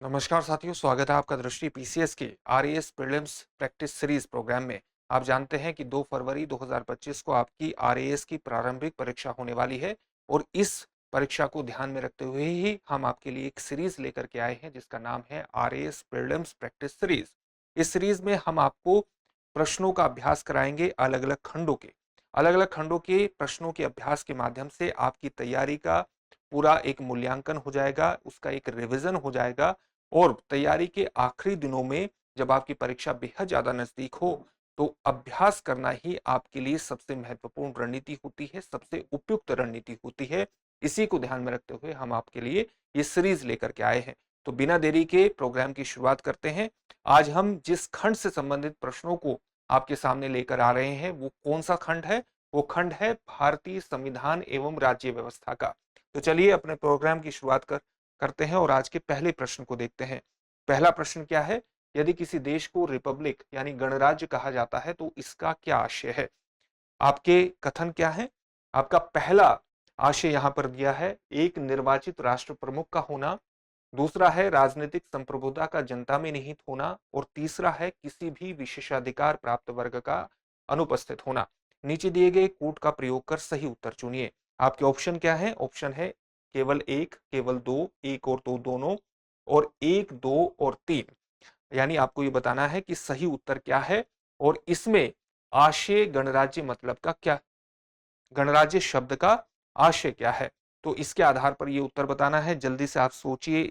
नमस्कार साथियों, स्वागत है आपका दृष्टि पीसीएस के RAS prelims practice series program में। आप जानते हैं कि 2 फरवरी 2025 को आपकी आरएएस की प्रारंभिक परीक्षा होने वाली है और इस परीक्षा को ध्यान में रखते हुए ही हम आपके लिए एक सीरीज लेकर के आए हैं जिसका नाम है आरएएस प्रीलिम्स प्रैक्टिस सीरीज। इस सीरीज में हम आपको प्रश्नों का अभ्यास कराएंगे। अलग-अलग खंडों के प्रश्नों के अभ्यास के माध्यम से आपकी तैयारी का पूरा एक मूल्यांकन हो जाएगा, उसका एक रिवीजन हो जाएगा और तैयारी के आखिरी दिनों में जब आपकी परीक्षा बेहद ज्यादा नजदीक हो तो अभ्यास करना ही आपके लिए सबसे महत्वपूर्ण रणनीति होती है, सबसे उपयुक्त रणनीति होती है। इसी को ध्यान में रखते हुए हम आपके लिए ये सीरीज लेकर के आए हैं। तो बिना देरी के प्रोग्राम की शुरुआत करते हैं। आज हम जिस खंड से संबंधित प्रश्नों को आपके सामने लेकर आ रहे हैं वो कौन सा खंड है? वो खंड है भारतीय संविधान एवं राज्य व्यवस्था का। तो चलिए अपने प्रोग्राम की शुरुआत करते हैं और आज के पहले प्रश्न को देखते हैं। पहला प्रश्न क्या है? यदि किसी देश को रिपब्लिक यानी गणराज्य कहा जाता है तो इसका क्या आशय है? आपके कथन क्या है? आपका पहला आशय यहां पर दिया है एक निर्वाचित राष्ट्र प्रमुख का होना, दूसरा है राजनीतिक संप्रभुता का जनता में निहित होना और तीसरा है किसी भी विशेषाधिकार प्राप्त वर्ग का अनुपस्थित होना। नीचे दिए गए कूट का प्रयोग कर सही उत्तर चुनिए। आपके ऑप्शन क्या है? ऑप्शन है केवल एक, केवल दो, एक और दो दोनों और एक, दो और तीन। यानी आपको ये बताना है कि सही उत्तर क्या है और इसमें आशय गणराज्य मतलब का क्या, गणराज्य शब्द का आशय क्या है। तो इसके आधार पर ये उत्तर बताना है। जल्दी से आप सोचिए।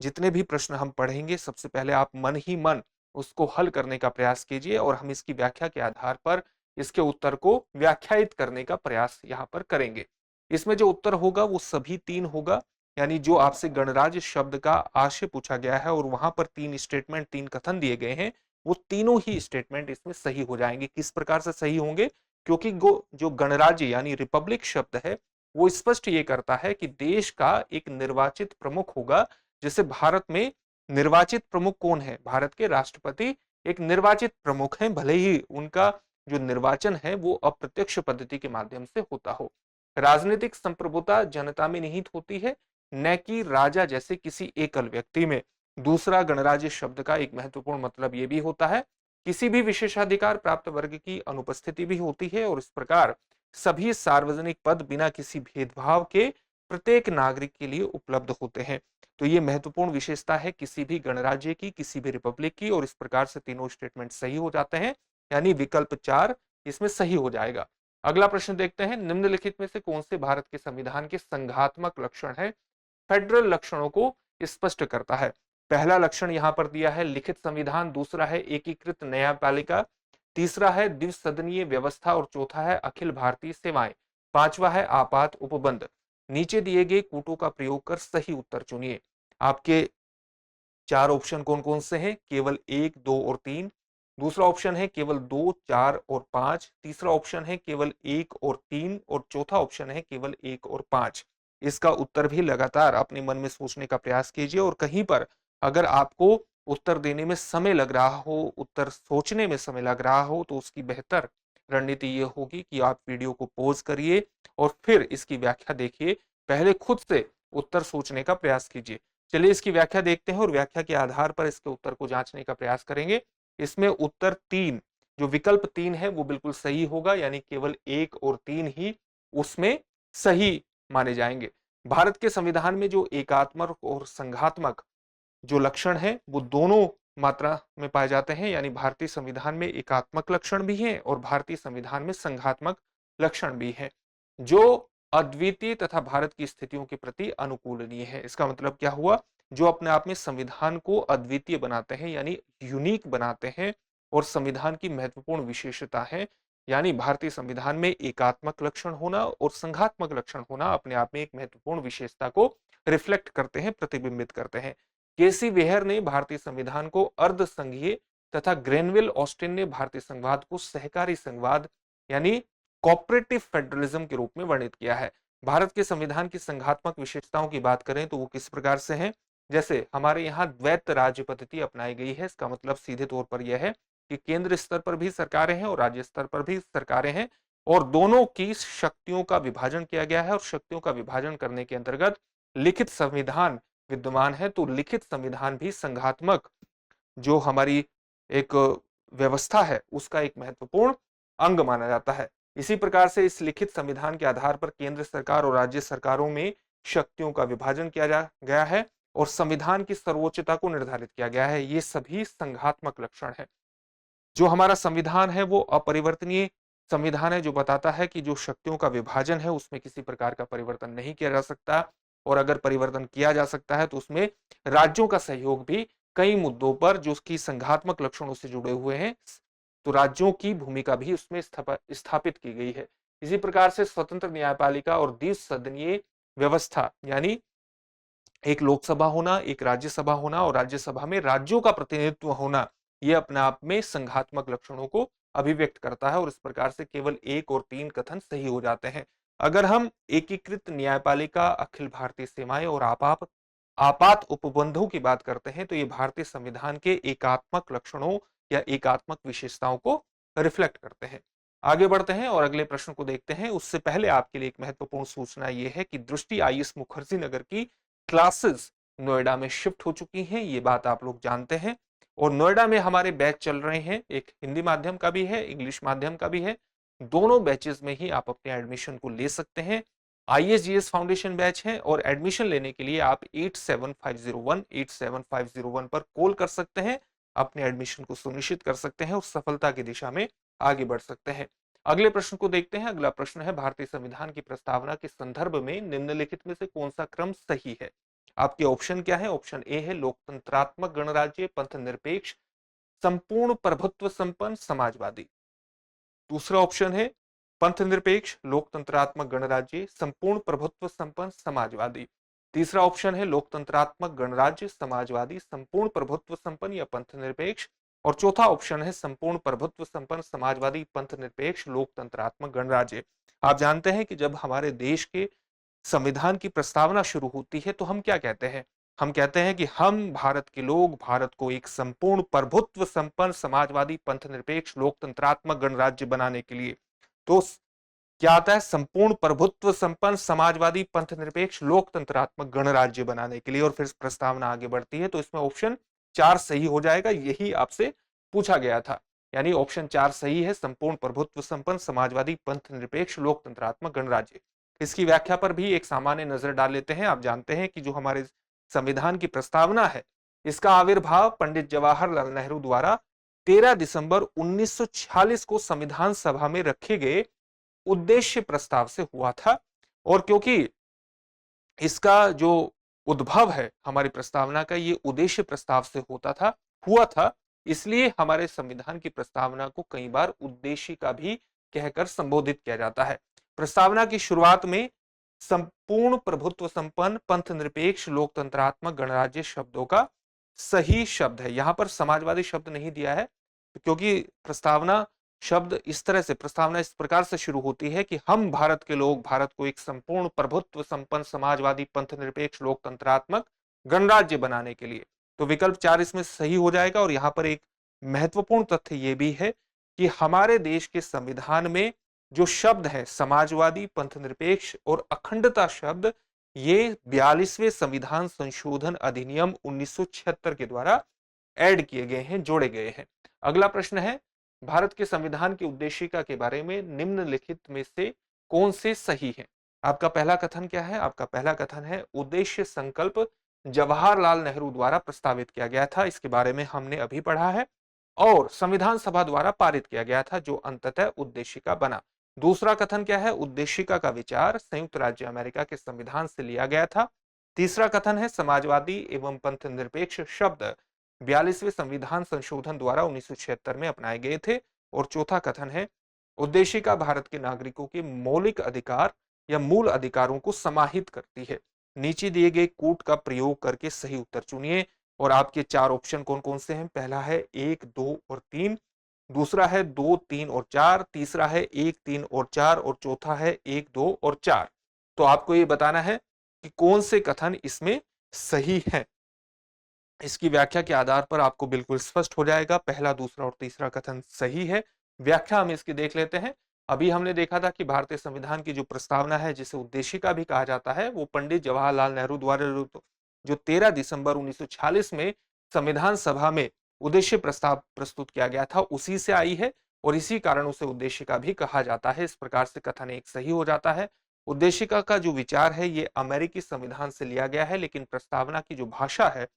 जितने भी प्रश्न हम पढ़ेंगे सबसे पहले आप मन ही मन उसको हल करने का प्रयास कीजिए और हम इसकी व्याख्या के आधार पर इसके उत्तर को व्याख्यायित करने का प्रयास यहाँ पर करेंगे। इसमें जो उत्तर होगा वो सभी तीन होगा। यानी जो आपसे गणराज्य शब्द का आशय पूछा गया है और वहां पर तीन स्टेटमेंट, तीन कथन दिए गए हैं, वो तीनों ही स्टेटमेंट इसमें सही हो जाएंगे। किस प्रकार से सही होंगे? क्योंकि जो गणराज्य यानी रिपब्लिक शब्द है वो स्पष्ट ये करता है कि देश का एक निर्वाचित प्रमुख होगा। जैसे भारत में निर्वाचित प्रमुख कौन है? भारत के राष्ट्रपति एक निर्वाचित प्रमुख हैं, भले ही उनका जो निर्वाचन है वो अप्रत्यक्ष पद्धति के माध्यम से होता हो। राजनीतिक संप्रभुता जनता में निहित होती है, न कि राजा जैसे किसी एकल व्यक्ति में। दूसरा, गणराज्य शब्द का एक महत्वपूर्ण मतलब ये भी होता है किसी भी विशेषाधिकार प्राप्त वर्ग की अनुपस्थिति भी होती है और इस प्रकार सभी सार्वजनिक पद बिना किसी भेदभाव के प्रत्येक नागरिक के लिए उपलब्ध होते हैं। तो ये महत्वपूर्ण विशेषता है किसी भी गणराज्य की, किसी भी रिपब्लिक की और इस प्रकार से तीनों स्टेटमेंट सही हो जाते हैं। यानी विकल्प 4 इसमें सही हो जाएगा। अगला प्रश्न देखते हैं। निम्नलिखित में से कौन से भारत के संविधान के संघात्मक लक्षण है? फेडरल लक्षणों को स्पष्ट करता है। पहला लक्षण यहां पर दिया है लिखित संविधान, दूसरा है एकीकृत न्यायपालिका, तीसरा है द्विसदनीय व्यवस्था और चौथा है अखिल भारतीय सेवाएं, पांचवा है आपात उपबंध। नीचे दिए गए कूटों का प्रयोग कर सही उत्तर चुनिए। आपके चार ऑप्शन कौन कौन से हैं? केवल एक, दो और तीन। दूसरा ऑप्शन है केवल दो, चार और पांच। तीसरा ऑप्शन है केवल एक और तीन और चौथा ऑप्शन है केवल एक और पांच। इसका उत्तर भी लगातार अपने मन में सोचने का प्रयास कीजिए और कहीं पर अगर आपको उत्तर देने में समय लग रहा हो, उत्तर सोचने में समय लग रहा हो, तो उसकी बेहतर रणनीति ये होगी कि आप वीडियो को पॉज करिए और फिर इसकी व्याख्या देखिए। पहले खुद से उत्तर सोचने का प्रयास कीजिए। चलिए इसकी व्याख्या देखते हैं और व्याख्या के आधार पर इसके उत्तर को जांचने का प्रयास करेंगे। इसमें उत्तर 3, जो विकल्प 3 है वो बिल्कुल सही होगा। यानी केवल 1 और 3 ही उसमें सही माने जाएंगे। भारत के संविधान में जो एकात्मक और संघात्मक जो लक्षण है वो दोनों मात्रा में पाए जाते हैं। यानी भारतीय संविधान में एकात्मक लक्षण भी हैं और भारतीय संविधान में संघात्मक लक्षण भी हैं, जो अद्वितीय तथा भारत की स्थितियों के प्रति अनुकूलनीय है। इसका मतलब क्या हुआ? जो अपने आप में संविधान को अद्वितीय बनाते हैं यानी यूनिक बनाते हैं और संविधान की महत्वपूर्ण विशेषता है। यानी भारतीय संविधान में एकात्मक लक्षण होना और संघात्मक लक्षण होना अपने आप में एक महत्वपूर्ण विशेषता को रिफ्लेक्ट करते हैं, प्रतिबिंबित करते हैं। केसी वेहर ने भारतीय संविधान को अर्ध संघीय तथा ग्रेनविल ऑस्टिन ने भारतीय संघवाद को सहकारी संघवाद यानी कोऑपरेटिव फेडरलिज्म के रूप में वर्णित किया है। भारत के संविधान की संघात्मक विशेषताओं की बात करें तो वो किस प्रकार से हैं? जैसे हमारे यहाँ द्वैत राज्य पद्धति अपनाई गई है। इसका मतलब सीधे तौर पर यह है कि केंद्र स्तर पर भी सरकारें हैं और राज्य स्तर पर भी सरकारें हैं और दोनों की शक्तियों का विभाजन किया गया है और शक्तियों का विभाजन करने के अंतर्गत लिखित संविधान विद्यमान है, तो लिखित संविधान भी संघात्मक जो हमारी एक व्यवस्था है उसका एक महत्वपूर्ण अंग माना जाता है। इसी प्रकार से इस लिखित संविधान के आधार पर केंद्र सरकार और राज्य सरकारों में शक्तियों का विभाजन किया जा गया है और संविधान की सर्वोच्चता को निर्धारित किया गया है। ये सभी संघात्मक लक्षण है। जो हमारा संविधान है वो अपरिवर्तनीय संविधान है, जो बताता है कि जो शक्तियों का विभाजन है उसमें किसी प्रकार का परिवर्तन नहीं किया जा सकता, और अगर परिवर्तन किया जा सकता है तो उसमें राज्यों का सहयोग भी कई मुद्दों पर जो उसकी संघात्मक लक्षणों से जुड़े हुए हैं, तो राज्यों की भूमिका भी उसमें स्थापित की गई है। इसी प्रकार से स्वतंत्र न्यायपालिका और द्विसदनीय व्यवस्था, यानी एक लोकसभा होना, एक राज्यसभा होना और राज्यसभा में राज्यों का प्रतिनिधित्व होना, यह अपने आप में संघात्मक लक्षणों को अभिव्यक्त करता है और इस प्रकार से केवल 1 और 3 कथन सही हो जाते हैं। अगर हम एकीकृत न्यायपालिका, अखिल भारतीय सीमाएं और आपात उपबंधों की बात करते हैं, तो ये भारतीय संविधान के एकात्मक लक्षणों या एकात्मक विशेषताओं को रिफ्लेक्ट करते हैं। आगे बढ़ते हैं और अगले प्रश्न को देखते हैं। उससे पहले आपके लिए एक महत्वपूर्ण सूचना यह है कि दृष्टि आईएएस मुखर्जी नगर की क्लासेस नोएडा में शिफ्ट हो चुकी हैं, ये बात आप लोग जानते हैं। और नोएडा में हमारे बैच चल रहे हैं, एक हिंदी माध्यम का भी है, इंग्लिश माध्यम का भी है। दोनों बैचेस में ही आप अपने एडमिशन को ले सकते हैं। आईएसजीएस फाउंडेशन बैच है और एडमिशन लेने के लिए आप 8750187501 पर कॉल कर सकते हैं, अपने एडमिशन को सुनिश्चित कर सकते हैं और सफलता की दिशा में आगे बढ़ सकते हैं। अगले प्रश्न को देखते हैं। अगला प्रश्न है, भारतीय संविधान की प्रस्तावना के संदर्भ में निम्नलिखित में से कौन सा क्रम सही है? आपके ऑप्शन क्या है? ऑप्शन ए है लोकतंत्रात्मक गणराज्य, पंथ निरपेक्ष, संपूर्ण प्रभुत्व संपन्न, समाजवादी। दूसरा ऑप्शन है पंथ निरपेक्ष, लोकतंत्रात्मक गणराज्य, संपूर्ण प्रभुत्व संपन्न, समाजवादी। तीसरा ऑप्शन है लोकतंत्रात्मक गणराज्य, समाजवादी, संपूर्ण प्रभुत्व संपन्न या पंथ निरपेक्ष। और चौथा ऑप्शन है संपूर्ण प्रभुत्व संपन्न, समाजवादी, पंथ निरपेक्ष, लोकतंत्रात्मक गणराज्य। आप जानते हैं कि जब हमारे देश के संविधान की प्रस्तावना शुरू होती है तो हम क्या कहते हैं? हम कहते हैं कि हम भारत के लोग भारत को एक संपूर्ण प्रभुत्व संपन्न, समाजवादी, पंथ निरपेक्ष, लोकतंत्रात्मक गणराज्य बनाने के लिए। तो क्या आता है? संपूर्ण प्रभुत्व संपन्न, समाजवादी, पंथ निरपेक्ष, लोकतंत्रात्मक गणराज्य बनाने के लिए। और फिर प्रस्तावना आगे बढ़ती है तो इसमें ऑप्शन 4 सही हो जाएगा, यही आपसे पूछा गया था। यानी ऑप्शन 4 सही है, संपूर्ण प्रभुत्व संपन्न, समाजवादी, पंथ निरपेक्ष, लोकतंत्रात्मक गणराज्य। इसकी व्याख्या पर भी एक सामान्य नजर डाल लेते हैं। आप जानते हैं कि जो हमारे संविधान की प्रस्तावना है, इसका आविर्भाव पंडित जवाहरलाल नेहरू द्वारा 13 दिसंबर 1946 को संविधान सभा में रखे गए उद्देश्य प्रस्ताव से हुआ था। और क्योंकि इसका जो उद्भव है हमारी प्रस्तावना का, ये उद्देश्य प्रस्ताव से हुआ था, इसलिए हमारे संविधान की प्रस्तावना को कई बार उद्देश्य का भी कहकर संबोधित किया जाता है। प्रस्तावना की शुरुआत में संपूर्ण प्रभुत्व संपन्न, पंथ निरपेक्ष, लोकतंत्रात्मक गणराज्य शब्दों का सही शब्द है। यहां पर समाजवादी शब्द नहीं दिया है क्योंकि प्रस्तावना शब्द इस तरह से, प्रस्तावना इस प्रकार से शुरू होती है कि हम भारत के लोग भारत को एक संपूर्ण प्रभुत्व संपन्न, समाजवादी, पंथ निरपेक्ष, लोकतंत्रात्मक गणराज्य बनाने के लिए। तो विकल्प 4 इसमें सही हो जाएगा। और यहाँ पर एक महत्वपूर्ण तथ्य यह भी है कि हमारे देश के संविधान में जो शब्द है समाजवादी, पंथ निरपेक्ष और अखंडता शब्द, ये 42वें संविधान संशोधन अधिनियम 1976 के द्वारा ऐड किए गए हैं, जोड़े गए हैं। अगला प्रश्न है, भारत के संविधान की उद्देशिका के बारे में निम्नलिखित में से कौन से सही है? आपका पहला कथन क्या है? आपका पहला कथन है उद्देश्य संकल्प जवाहरलाल नेहरू द्वारा प्रस्तावित किया गया था, इसके बारे में हमने अभी पढ़ा है, और संविधान सभा द्वारा पारित किया गया था, जो अंततः उद्देशिका बना। दूसरा कथन क्या है? उद्देशिका का विचार संयुक्त राज्य अमेरिका के संविधान से लिया गया था। तीसरा कथन है समाजवादी एवं पंथ निरपेक्ष शब्द 42वें संविधान संशोधन द्वारा 1976 में अपनाए गए थे। और चौथा कथन है उद्देशिका भारत के नागरिकों के मौलिक अधिकार या मूल अधिकारों को समाहित करती है। नीचे दिए गए कूट का प्रयोग करके सही उत्तर चुनिए। और आपके 4 ऑप्शन कौन कौन से हैं? पहला है 1, 2 और 3, दूसरा है 2, 3 और 4, तीसरा है 1, 3 और 4 और चौथा है 1, 2 और 4। तो आपको ये बताना है कि कौन से कथन इसमें सही है। इसकी व्याख्या के आधार पर आपको बिल्कुल स्पष्ट हो जाएगा, पहला, दूसरा और तीसरा कथन सही है। व्याख्या हम इसकी देख लेते हैं। अभी हमने देखा था कि भारतीय संविधान की जो प्रस्तावना है, जिसे उद्देशिका भी कहा जाता है, वो पंडित जवाहरलाल नेहरू द्वारा जो 13 दिसंबर 1946 में संविधान सभा में उद्देश्य प्रस्ताव प्रस्तुत किया गया था, उसी से आई है और इसी कारण उसे उद्देशिका भी कहा जाता है। इस प्रकार से कथन एक सही हो जाता है। उद्देशिका का जो विचार है ये अमेरिकी संविधान से लिया गया है, लेकिन प्रस्तावना की जो भाषा है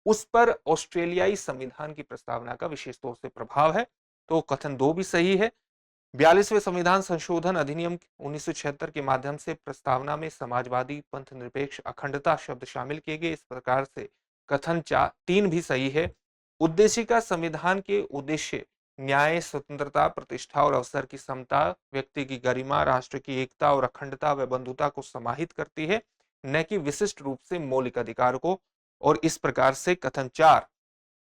उस पर ऑस्ट्रेलियाई संविधान की प्रस्तावना का विशेष तौर से प्रभाव है। तो कथन 2 भी सही है। 42वें संविधान संशोधन अधिनियम 1976 के माध्यम से प्रस्तावना में समाजवादी, पंथ निरपेक्ष, अखंडता शब्द शामिल किए गए। इस प्रकार से कथन 3 भी सही है। उद्देशिका संविधान के उद्देश्य न्याय, स्वतंत्रता, प्रतिष्ठा और अवसर की समता, व्यक्ति की गरिमा, राष्ट्र की एकता और अखंडता व बंधुता को समाहित करती है, न कि विशिष्ट रूप से मौलिक अधिकार को। और इस प्रकार से कथन 4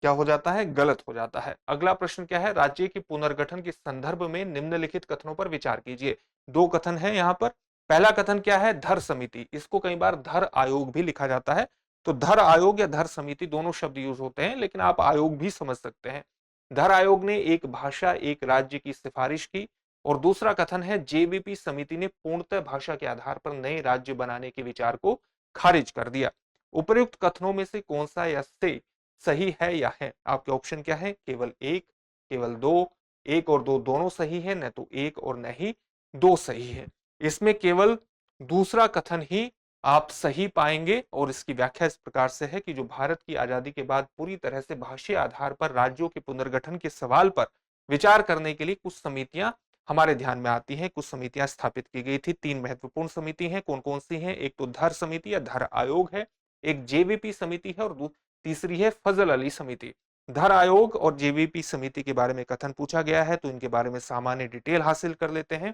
क्या हो जाता है, गलत हो जाता है। अगला प्रश्न क्या है, राज्य के पुनर्गठन के संदर्भ में निम्नलिखित कथनों पर विचार कीजिए। 2 कथन है यहाँ पर। पहला कथन क्या है, धर समिति, इसको कई बार धर आयोग भी लिखा जाता है। तो धर आयोग या धर समिति दोनों शब्द यूज होते हैं, लेकिन आप आयोग भी समझ सकते हैं। धर आयोग ने एक भाषा, एक राज्य की सिफारिश की। और दूसरा कथन है, जेवीपी समिति ने पूर्णतः भाषा के आधार पर नए राज्य बनाने के विचार को खारिज कर दिया। उपर्युक्त कथनों में से कौन सा या से सही है या है? आपके ऑप्शन क्या है, केवल 1, केवल 2, 1 और 2 दोनों सही है, न तो 1 और न ही 2 सही है। इसमें केवल दूसरा कथन ही आप सही पाएंगे और इसकी व्याख्या इस प्रकार से है कि जो भारत की आजादी के बाद पूरी तरह से भाषीय आधार पर राज्यों के पुनर्गठन के सवाल पर विचार करने के लिए कुछ समितियां हमारे ध्यान में आती हैं, कुछ समितियां स्थापित की गई थी। 3 महत्वपूर्ण समिति हैं, कौन कौन सी हैं? एक तो धर समिति या धर आयोग है, एक जेवीपी समिति है और तीसरी है फजल अली समिति। धर आयोग और जेवीपी समिति के बारे में कथन पूछा गया है, तो इनके बारे में सामान्य डिटेल हासिल कर लेते हैं।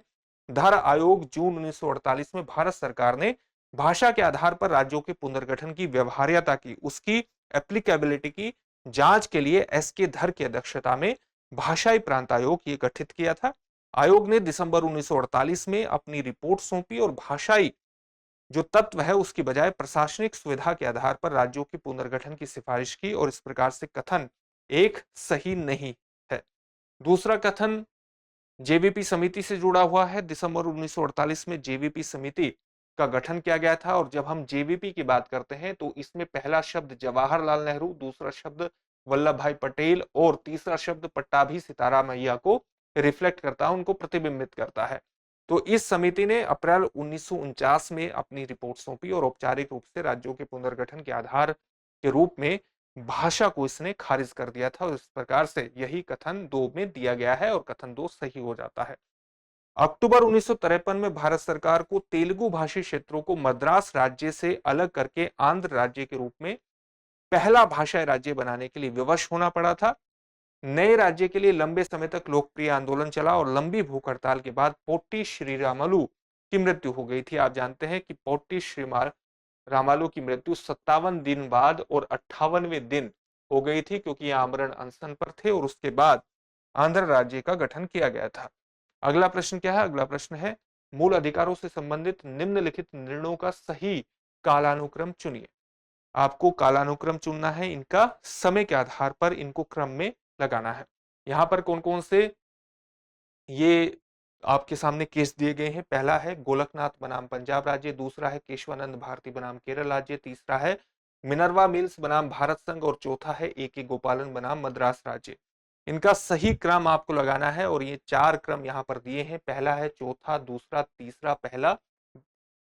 धर आयोग जून 1948 में भारत सरकार ने भाषा के आधार पर राज्यों के पुनर्गठन की व्यवहार्यता की, उसकी एप्लीकेबिलिटी की जांच के लिए एस के धर की अध्यक्षता में भाषाई प्रांत आयोग ये गठित किया था। आयोग ने दिसंबर 1948 में अपनी रिपोर्ट सौंपी और भाषाई जो तत्व है उसकी बजाय प्रशासनिक सुविधा के आधार पर राज्यों के पुनर्गठन की सिफारिश की। और इस प्रकार से कथन 1 सही नहीं है। दूसरा कथन जेवीपी समिति से जुड़ा हुआ है। दिसंबर 1948 में जेवीपी समिति का गठन किया गया था। और जब हम जेवीपी की बात करते हैं तो इसमें पहला शब्द जवाहरलाल नेहरू, दूसरा शब्द वल्लभ भाई पटेल और तीसरा शब्द पट्टाभी सितारामैया को रिफ्लेक्ट करता है, उनको प्रतिबिंबित करता है। तो इस समिति ने अप्रैल 1949 में अपनी रिपोर्ट सौंपी और औपचारिक रूप से राज्यों के पुनर्गठन के आधार के रूप में भाषा को इसने खारिज कर दिया था। और इस प्रकार से यही कथन 2 में दिया गया है और कथन 2 सही हो जाता है। अक्टूबर 1953 में भारत सरकार को तेलुगु भाषी क्षेत्रों को मद्रास राज्य से अलग करके आंध्र राज्य के रूप में पहला भाषाई राज्य बनाने के लिए विवश होना पड़ा था। नए राज्य के लिए लंबे समय तक लोकप्रिय आंदोलन चला और लंबी भूख हड़ताल के बाद पोट्टी श्रीरामुलु की मृत्यु हो गई थी। आप जानते हैं कि पोट्टी श्रीरामुलु की मृत्यु 57 दिन बाद और 58वें दिन हो गई थी, क्योंकि आमरण अनशन पर थे और उसके बाद आंध्र राज्य का गठन किया गया था। अगला प्रश्न क्या है? अगला प्रश्न है, मूल अधिकारों से संबंधित निम्नलिखित निर्णयों का सही कालानुक्रम चुनिए। आपको कालानुक्रम चुनना है, इनका समय के आधार पर इनको क्रम में लगाना है। यहां पर कौन कौन से ये आपके सामने केस दिए गए हैं। पहला है गोलकनाथ बनाम पंजाब राज्य, दूसरा है केशवानंद भारती बनाम केरल राज्य, तीसरा है मिनर्वा मिल्स बनाम भारत संघ और चौथा है ए के गोपालन बनाम मद्रास राज्य। इनका सही क्रम आपको लगाना है और ये 4 क्रम यहाँ पर दिए हैं। पहला है चौथा, दूसरा, तीसरा, पहला।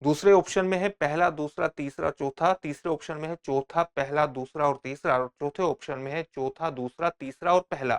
दूसरे ऑप्शन में है पहला, दूसरा, तीसरा, चौथा। तीसरे ऑप्शन में है चौथा, पहला, दूसरा और तीसरा। और चौथे ऑप्शन में है चौथा, दूसरा, तीसरा और पहला।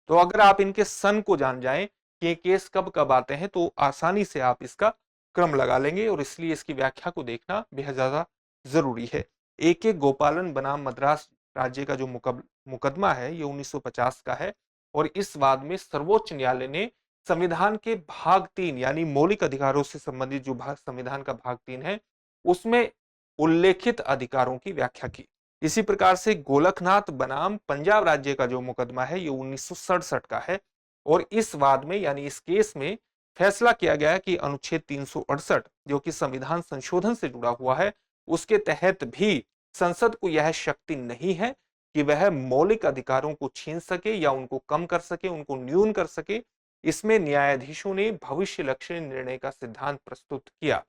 तो अगर आप इनके सन को जान जाएं कि ये केस कब कब आते हैं तो आसानी से आप इसका क्रम लगा लेंगे और इसलिए इसकी व्याख्या को देखना बेहद ज्यादा जरूरी है। ए के गोपालन बनाम मद्रास राज्य का जो मुकदमा है ये 1950 का है और इस वाद में सर्वोच्च न्यायालय ने संविधान के भाग 3 यानी मौलिक अधिकारों से संबंधित जो भाग संविधान का भाग 3 है उसमें उल्लेखित अधिकारों की व्याख्या की। इसी प्रकार से गोलकनाथ बनाम पंजाब राज्य का जो मुकदमा है ये 1967 का है और इस वाद में यानी इस केस में फैसला किया गया कि अनुच्छेद 368 जो कि संविधान संशोधन से जुड़ा हुआ है उसके तहत भी संसद को यह शक्ति नहीं है कि वह मौलिक अधिकारों को छीन सके या उनको कम कर सके, उनको न्यून कर सके। इसमें न्यायाधीशों ने भविष्य लक्ष्य निर्णय का सिद्धांत प्रस्तुत किया।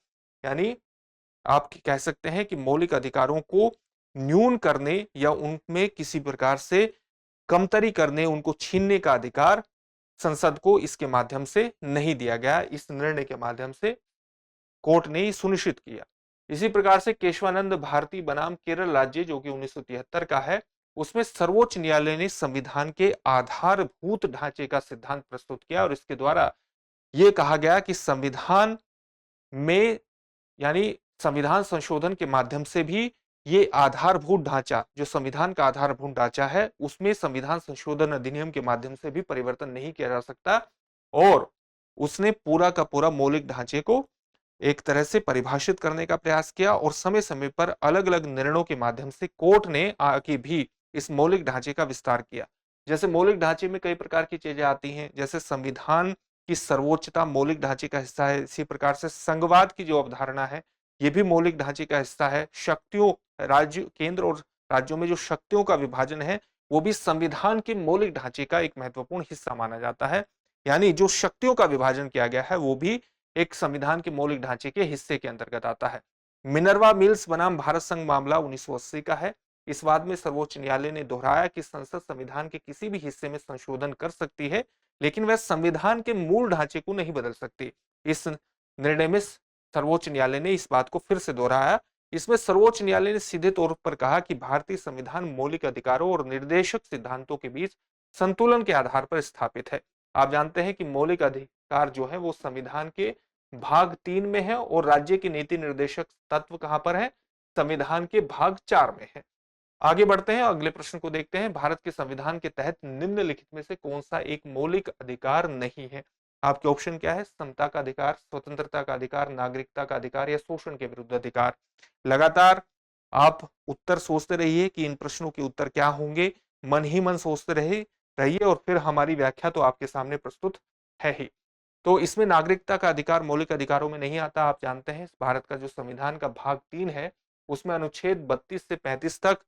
यानी आप कह सकते हैं कि मौलिक अधिकारों को न्यून करने या उनमें किसी प्रकार से कमतरी करने, उनको छीनने का अधिकार संसद को इसके माध्यम से नहीं दिया गया। इस निर्णय के माध्यम से कोर्ट ने सुनिश्चित किया। इसी प्रकार से केशवानंद भारती बनाम केरल राज्य जो कि 1973 का है, उसमें सर्वोच्च न्यायालय ने संविधान के आधारभूत ढांचे का सिद्धांत प्रस्तुत किया और इसके द्वारा यह कहा गया कि संविधान में यानी संविधान संशोधन के माध्यम से भी ये आधारभूत ढांचा, जो संविधान का आधारभूत ढांचा है, उसमें संविधान संशोधन अधिनियम के माध्यम से भी परिवर्तन नहीं किया जा सकता और उसने पूरा का पूरा मौलिक ढांचे को एक तरह से परिभाषित करने का प्रयास किया और समय समय पर अलग अलग निर्णयों के माध्यम से कोर्ट ने आगे भी इस मौलिक ढांचे का विस्तार किया। जैसे मौलिक ढांचे में कई प्रकार की चीजें आती हैं, जैसे संविधान की सर्वोच्चता मौलिक ढांचे का हिस्सा है। इसी प्रकार से संघवाद की जो अवधारणा है ये भी मौलिक ढांचे का हिस्सा है। शक्तियों, राज्य, केंद्र और राज्यों में जो शक्तियों का विभाजन है वो भी संविधान के मौलिक ढांचे का एक महत्वपूर्ण हिस्सा माना जाता है। यानी जो शक्तियों का विभाजन किया गया है वो भी एक संविधान के मौलिक ढांचे के हिस्से के अंतर्गत आता है। मिनर्वा मिल्स बनाम भारत संघ मामला 1980 का है। इस वाद में सर्वोच्च न्यायालय ने दोहराया कि संसद संविधान के किसी भी हिस्से में संशोधन कर सकती है, लेकिन वह संविधान के मूल ढांचे को नहीं बदल सकती। इस निर्णय में सर्वोच्च न्यायालय ने इस बात को फिर से दोहराया। इसमें सर्वोच्च न्यायालय ने सीधे तौर पर कहा कि भारतीय संविधान मौलिक अधिकारों और निर्देशक सिद्धांतों के बीच संतुलन के आधार पर स्थापित है। आप जानते हैं कि मौलिक अधिकार जो है वो संविधान के भाग 3 में है और राज्य के नीति निर्देशक तत्व कहां पर है? संविधान के भाग 4 में है। आगे बढ़ते हैं, अगले प्रश्न को देखते हैं। भारत के संविधान के तहत निम्नलिखित में से कौन सा एक मौलिक अधिकार नहीं है? आपके ऑप्शन क्या है? समता का अधिकार, स्वतंत्रता का अधिकार, नागरिकता का अधिकार या शोषण के विरुद्ध अधिकार। लगातार आप उत्तर सोचते रहिए कि इन प्रश्नों के उत्तर क्या होंगे, मन ही मन सोचते रहिए और फिर हमारी व्याख्या तो आपके सामने प्रस्तुत है ही। तो इसमें नागरिकता का अधिकार मौलिक अधिकारों में नहीं आता। आप जानते हैं भारत का जो संविधान का भाग 3 है उसमें अनुच्छेद 32 से 35 तक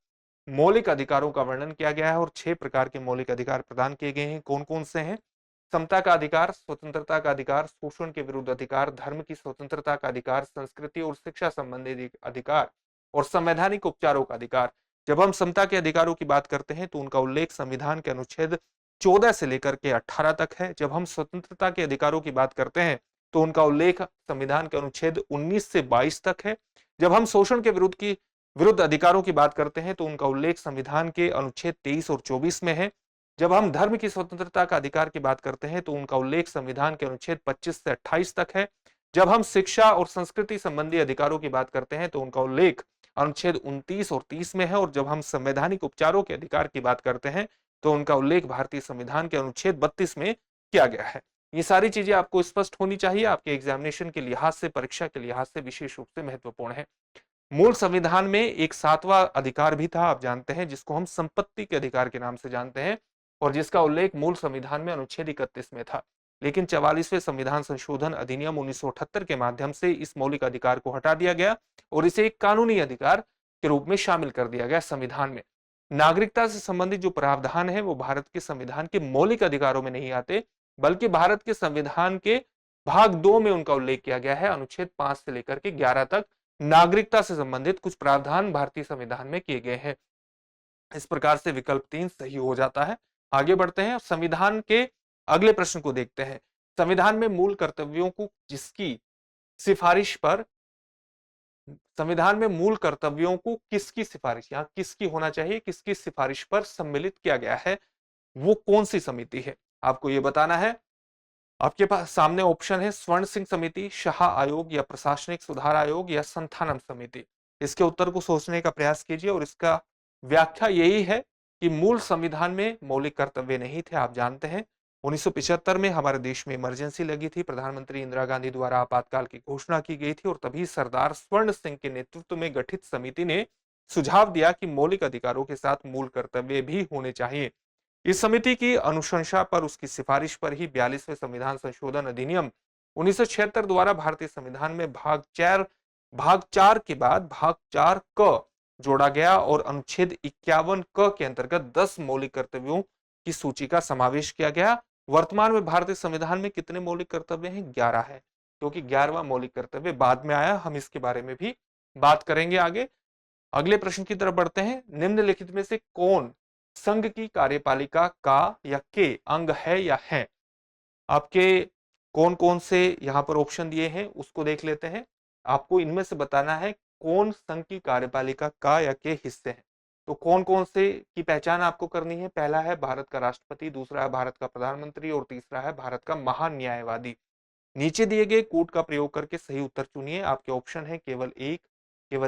मौलिक अधिकारों का वर्णन किया गया है और 6 प्रकार के मौलिक अधिकार प्रदान किए गए हैं। कौन कौन से हैं? समता का अधिकार, स्वतंत्रता का अधिकार, शोषण के विरुद्ध अधिकार, धर्म की स्वतंत्रता का अधिकार, संस्कृति और शिक्षा संबंधी अधिकार और संवैधानिक उपचारों का अधिकार। जब हम समता के अधिकारों की बात करते हैं तो उनका उल्लेख संविधान के अनुच्छेद 14 से लेकर के 18 तक है। जब हम स्वतंत्रता के अधिकारों की बात करते हैं तो उनका उल्लेख संविधान के अनुच्छेद 19 से 22 तक है। जब हम शोषण के विरुद्ध अधिकारों की बात करते हैं तो उनका उल्लेख संविधान के अनुच्छेद 23 और 24 में है। जब हम धर्म की स्वतंत्रता का अधिकार की बात करते हैं तो उनका उल्लेख संविधान के अनुच्छेद 25 से 28 तक है। जब हम शिक्षा और संस्कृति संबंधी अधिकारों की बात करते हैं तो उनका उल्लेख अनुच्छेद 29 और 30 में है और जब हम संवैधानिक उपचारों के अधिकार की बात करते हैं तो उनका उल्लेख भारतीय संविधान के अनुच्छेद 32 में किया गया है। ये सारी चीजें आपको स्पष्ट होनी चाहिए, आपके एग्जामिनेशन के लिहाज से, परीक्षा के लिहाज से विशेष रूप से महत्वपूर्ण है। मूल संविधान में एक 7वां अधिकार भी था, आप जानते हैं, जिसको हम संपत्ति के अधिकार के नाम से जानते हैं और जिसका उल्लेख मूल संविधान में अनुच्छेद 31 में था। लेकिन 44वें संविधान संशोधन अधिनियम 1978 के माध्यम से इस मौलिक अधिकार को हटा दिया गया और इसे एक कानूनी अधिकार के रूप में शामिल कर दिया गया संविधान में। नागरिकता से संबंधित जो प्रावधान है वो भारत के संविधान के मौलिक अधिकारों में नहीं आते, बल्कि भारत के संविधान के भाग 2 में उनका उल्लेख किया गया है। अनुच्छेद 5 से लेकर के 11 तक नागरिकता से संबंधित कुछ प्रावधान भारतीय संविधान में किए गए हैं। इस प्रकार से विकल्प 3 सही हो जाता है। आगे बढ़ते हैं, संविधान के अगले प्रश्न को देखते हैं। संविधान में मूल कर्तव्यों को किसकी सिफारिश, यहाँ किसकी होना चाहिए, किसकी सिफारिश पर सम्मिलित किया गया है, वो कौन सी समिति है, आपको ये बताना है। आपके पास सामने ऑप्शन है स्वर्ण सिंह समिति, शाह आयोग या प्रशासनिक सुधार आयोग या संथानम समिति। इसके उत्तर को सोचने का प्रयास कीजिए और इसका व्याख्या यही है कि मूल संविधान में मौलिक कर्तव्य नहीं थे। आप जानते हैं 1975 में हमारे देश में इमरजेंसी लगी थी, प्रधानमंत्री इंदिरा गांधी द्वारा आपातकाल की घोषणा की गई थी और तभी सरदार स्वर्ण सिंह के नेतृत्व में गठित समिति ने सुझाव दिया कि मौलिक अधिकारों के साथ मूल कर्तव्य भी होने चाहिए। इस समिति की अनुशंसा पर, उसकी सिफारिश पर ही 42वें संविधान संशोधन अधिनियम 1976 द्वारा भारतीय संविधान में भाग 4 के बाद भाग 4 क जोड़ा गया और अनुच्छेद 51 क के अंतर्गत 10 मौलिक कर्तव्यों की सूची का समावेश किया गया। वर्तमान में भारतीय संविधान में कितने मौलिक कर्तव्य हैं? 11 है, क्योंकि 11वां मौलिक कर्तव्य बाद में आया, हम इसके बारे में भी बात करेंगे आगे। अगले प्रश्न की तरफ बढ़ते हैं। निम्नलिखित में से कौन संघ की कार्यपालिका का या के अंग है या है? आपके कौन कौन से यहां पर ऑप्शन दिए हैं उसको देख लेते हैं। आपको इनमें से बताना है कौन संघ की कार्यपालिका का या के हिस्से हैं। तो कौन कौन से की पहचान आपको करनी है। पहला है भारत का राष्ट्रपति, दूसरा है भारत का प्रधानमंत्री और तीसरा है भारत का महान्यायवादी। नीचे दिए गए कोड का प्रयोग करके सही उत्तर चुनिए। आपके ऑप्शन है केवल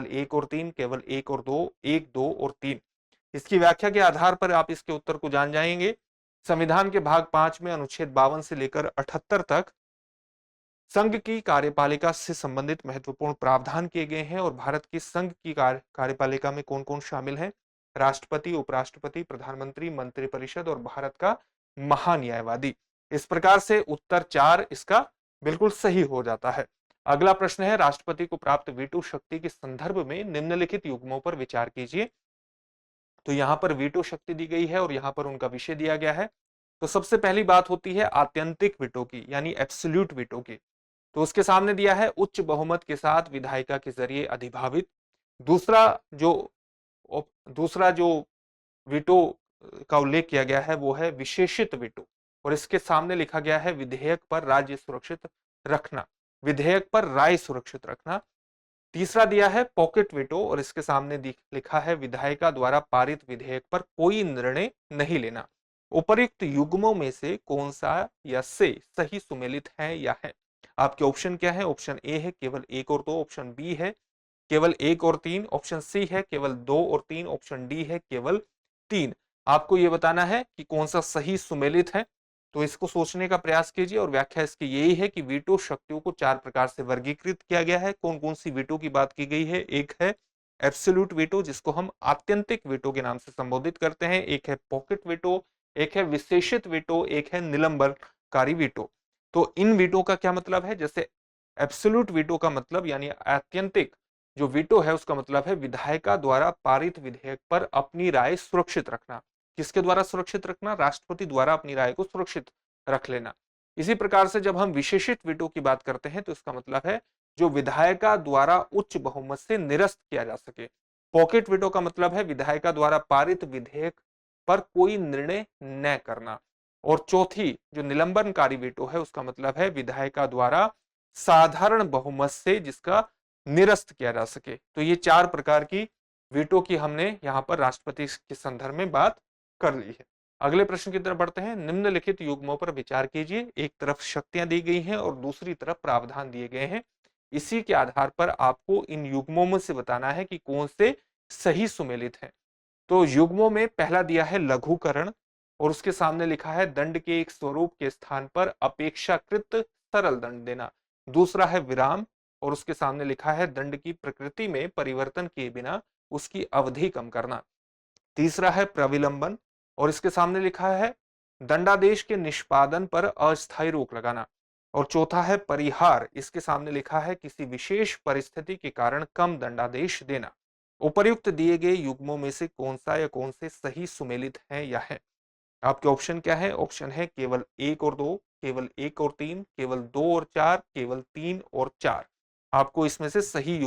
एक और तीन, केवल एक और दो, एक, दो और तीन। इसकी व्याख्या के आधार पर आप इसके उत्तर को जान जाएंगे। संविधान के भाग 5 में अनुच्छेद 52 से लेकर 78 तक संघ की कार्यपालिका से संबंधित महत्वपूर्ण प्रावधान किए गए हैं और भारत की संघ की कार्यपालिका में कौन कौन शामिल है। राष्ट्रपति, उपराष्ट्रपति, प्रधानमंत्री, मंत्रिपरिषद और भारत का महान्यायवादी। इस प्रकार से उत्तर 4 इसका बिल्कुल सही हो जाता है। अगला प्रश्न है, राष्ट्रपति को प्राप्त वीटो शक्ति के संदर्भ में निम्नलिखित युग्मों पर विचार कीजिए। तो यहां पर वीटो शक्ति दी गई है और यहां पर उनका विषय दिया गया है। तो सबसे पहली बात होती है आत्यंतिक वीटो की, यानी एब्सोल्यूट वीटो की। तो उसके सामने दिया है उच्च बहुमत के साथ विधायिका के जरिए अधिभावित। दूसरा जो दूसरा जो वीटो का उल्लेख किया गया है वो है विशेषित वीटो, और इसके सामने लिखा गया है विधेयक पर राज्य सुरक्षित रखना, विधेयक पर राय सुरक्षित रखना। तीसरा दिया है पॉकेट वीटो और इसके सामने लिखा है विधायिका द्वारा पारित विधेयक पर कोई निर्णय नहीं लेना। उपर्युक्त युग्मों में से कौन सा या से सही सुमेलित है या है? आपके ऑप्शन क्या है? ऑप्शन ए है केवल एक और दो, ऑप्शन बी है केवल एक और तीन, ऑप्शन सी है केवल दो और तीन, ऑप्शन डी है केवल तीन। आपको यह बताना है कि कौन सा सही सुमेलित है। तो इसको सोचने का प्रयास कीजिए और व्याख्या इसकी यही है कि वीटो शक्तियों को 4 प्रकार से वर्गीकृत किया गया है। कौन कौन सी वीटो की बात की गई है? एक है एब्सोल्यूट वीटो जिसको हम आत्यंतिक वीटो के नाम से संबोधित करते हैं, एक है पॉकेट वीटो, एक है विशेषित वीटो, एक है निलंबनकारी वीटो। तो इन वीटो का क्या मतलब है? जैसे एब्सोल्यूट वीटो का मतलब यानी आत्यंतिक जो वीटो है उसका मतलब है विधायिका द्वारा पारित विधेयक पर अपनी राय सुरक्षित रखना। किसके द्वारा सुरक्षित रखना? राष्ट्रपति द्वारा अपनी राय को सुरक्षित रख लेना। इसी प्रकार से जब हम विशेषित वीटो की बात करते हैं तो इसका मतलब है जो विधायिका द्वारा उच्च बहुमत से निरस्त किया जा सके। पॉकेट वीटो का मतलब है विधायिका द्वारा पारित विधेयक पर कोई निर्णय न करना। और चौथी जो निलंबनकारी वीटो है उसका मतलब है विधायिका द्वारा साधारण बहुमत से जिसका निरस्त किया जा सके। तो ये 4 प्रकार की वीटो की हमने यहां पर राष्ट्रपति के संदर्भ में बात कर ली है। अगले प्रश्न की तरफ बढ़ते हैं। निम्नलिखित युग्मों पर विचार कीजिए। एक तरफ शक्तियां दी गई हैं और दूसरी तरफ प्रावधान दिए गए हैं। इसी के आधार पर आपको इन युग्मों में से बताना है कि कौन से सही सुमेलित है। तो युग्मों में पहला दिया है लघुकरण और उसके सामने लिखा है दंड के एक स्वरूप के स्थान पर अपेक्षाकृत सरल दंड देना। दूसरा है विराम और उसके सामने लिखा है दंड की प्रकृति में परिवर्तन किए बिना उसकी अवधि कम करना। तीसरा है प्रविलंबन और इसके सामने लिखा है दंडादेश के निष्पादन पर अस्थायी रोक लगाना। और चौथा है परिहार, इसके सामने लिखा है किसी विशेष परिस्थिति के कारण कम दंडादेश देना। उपर्युक्त दिए गए युग्मों में से कौन सा या कौन से सही सुमेलित है या है? आपके ऑप्शन क्या है? ऑप्शन है केवल एक और दो, केवल एक और तीन, केवल दो और चार, केवल तीन और चार। आपको इसमें से सही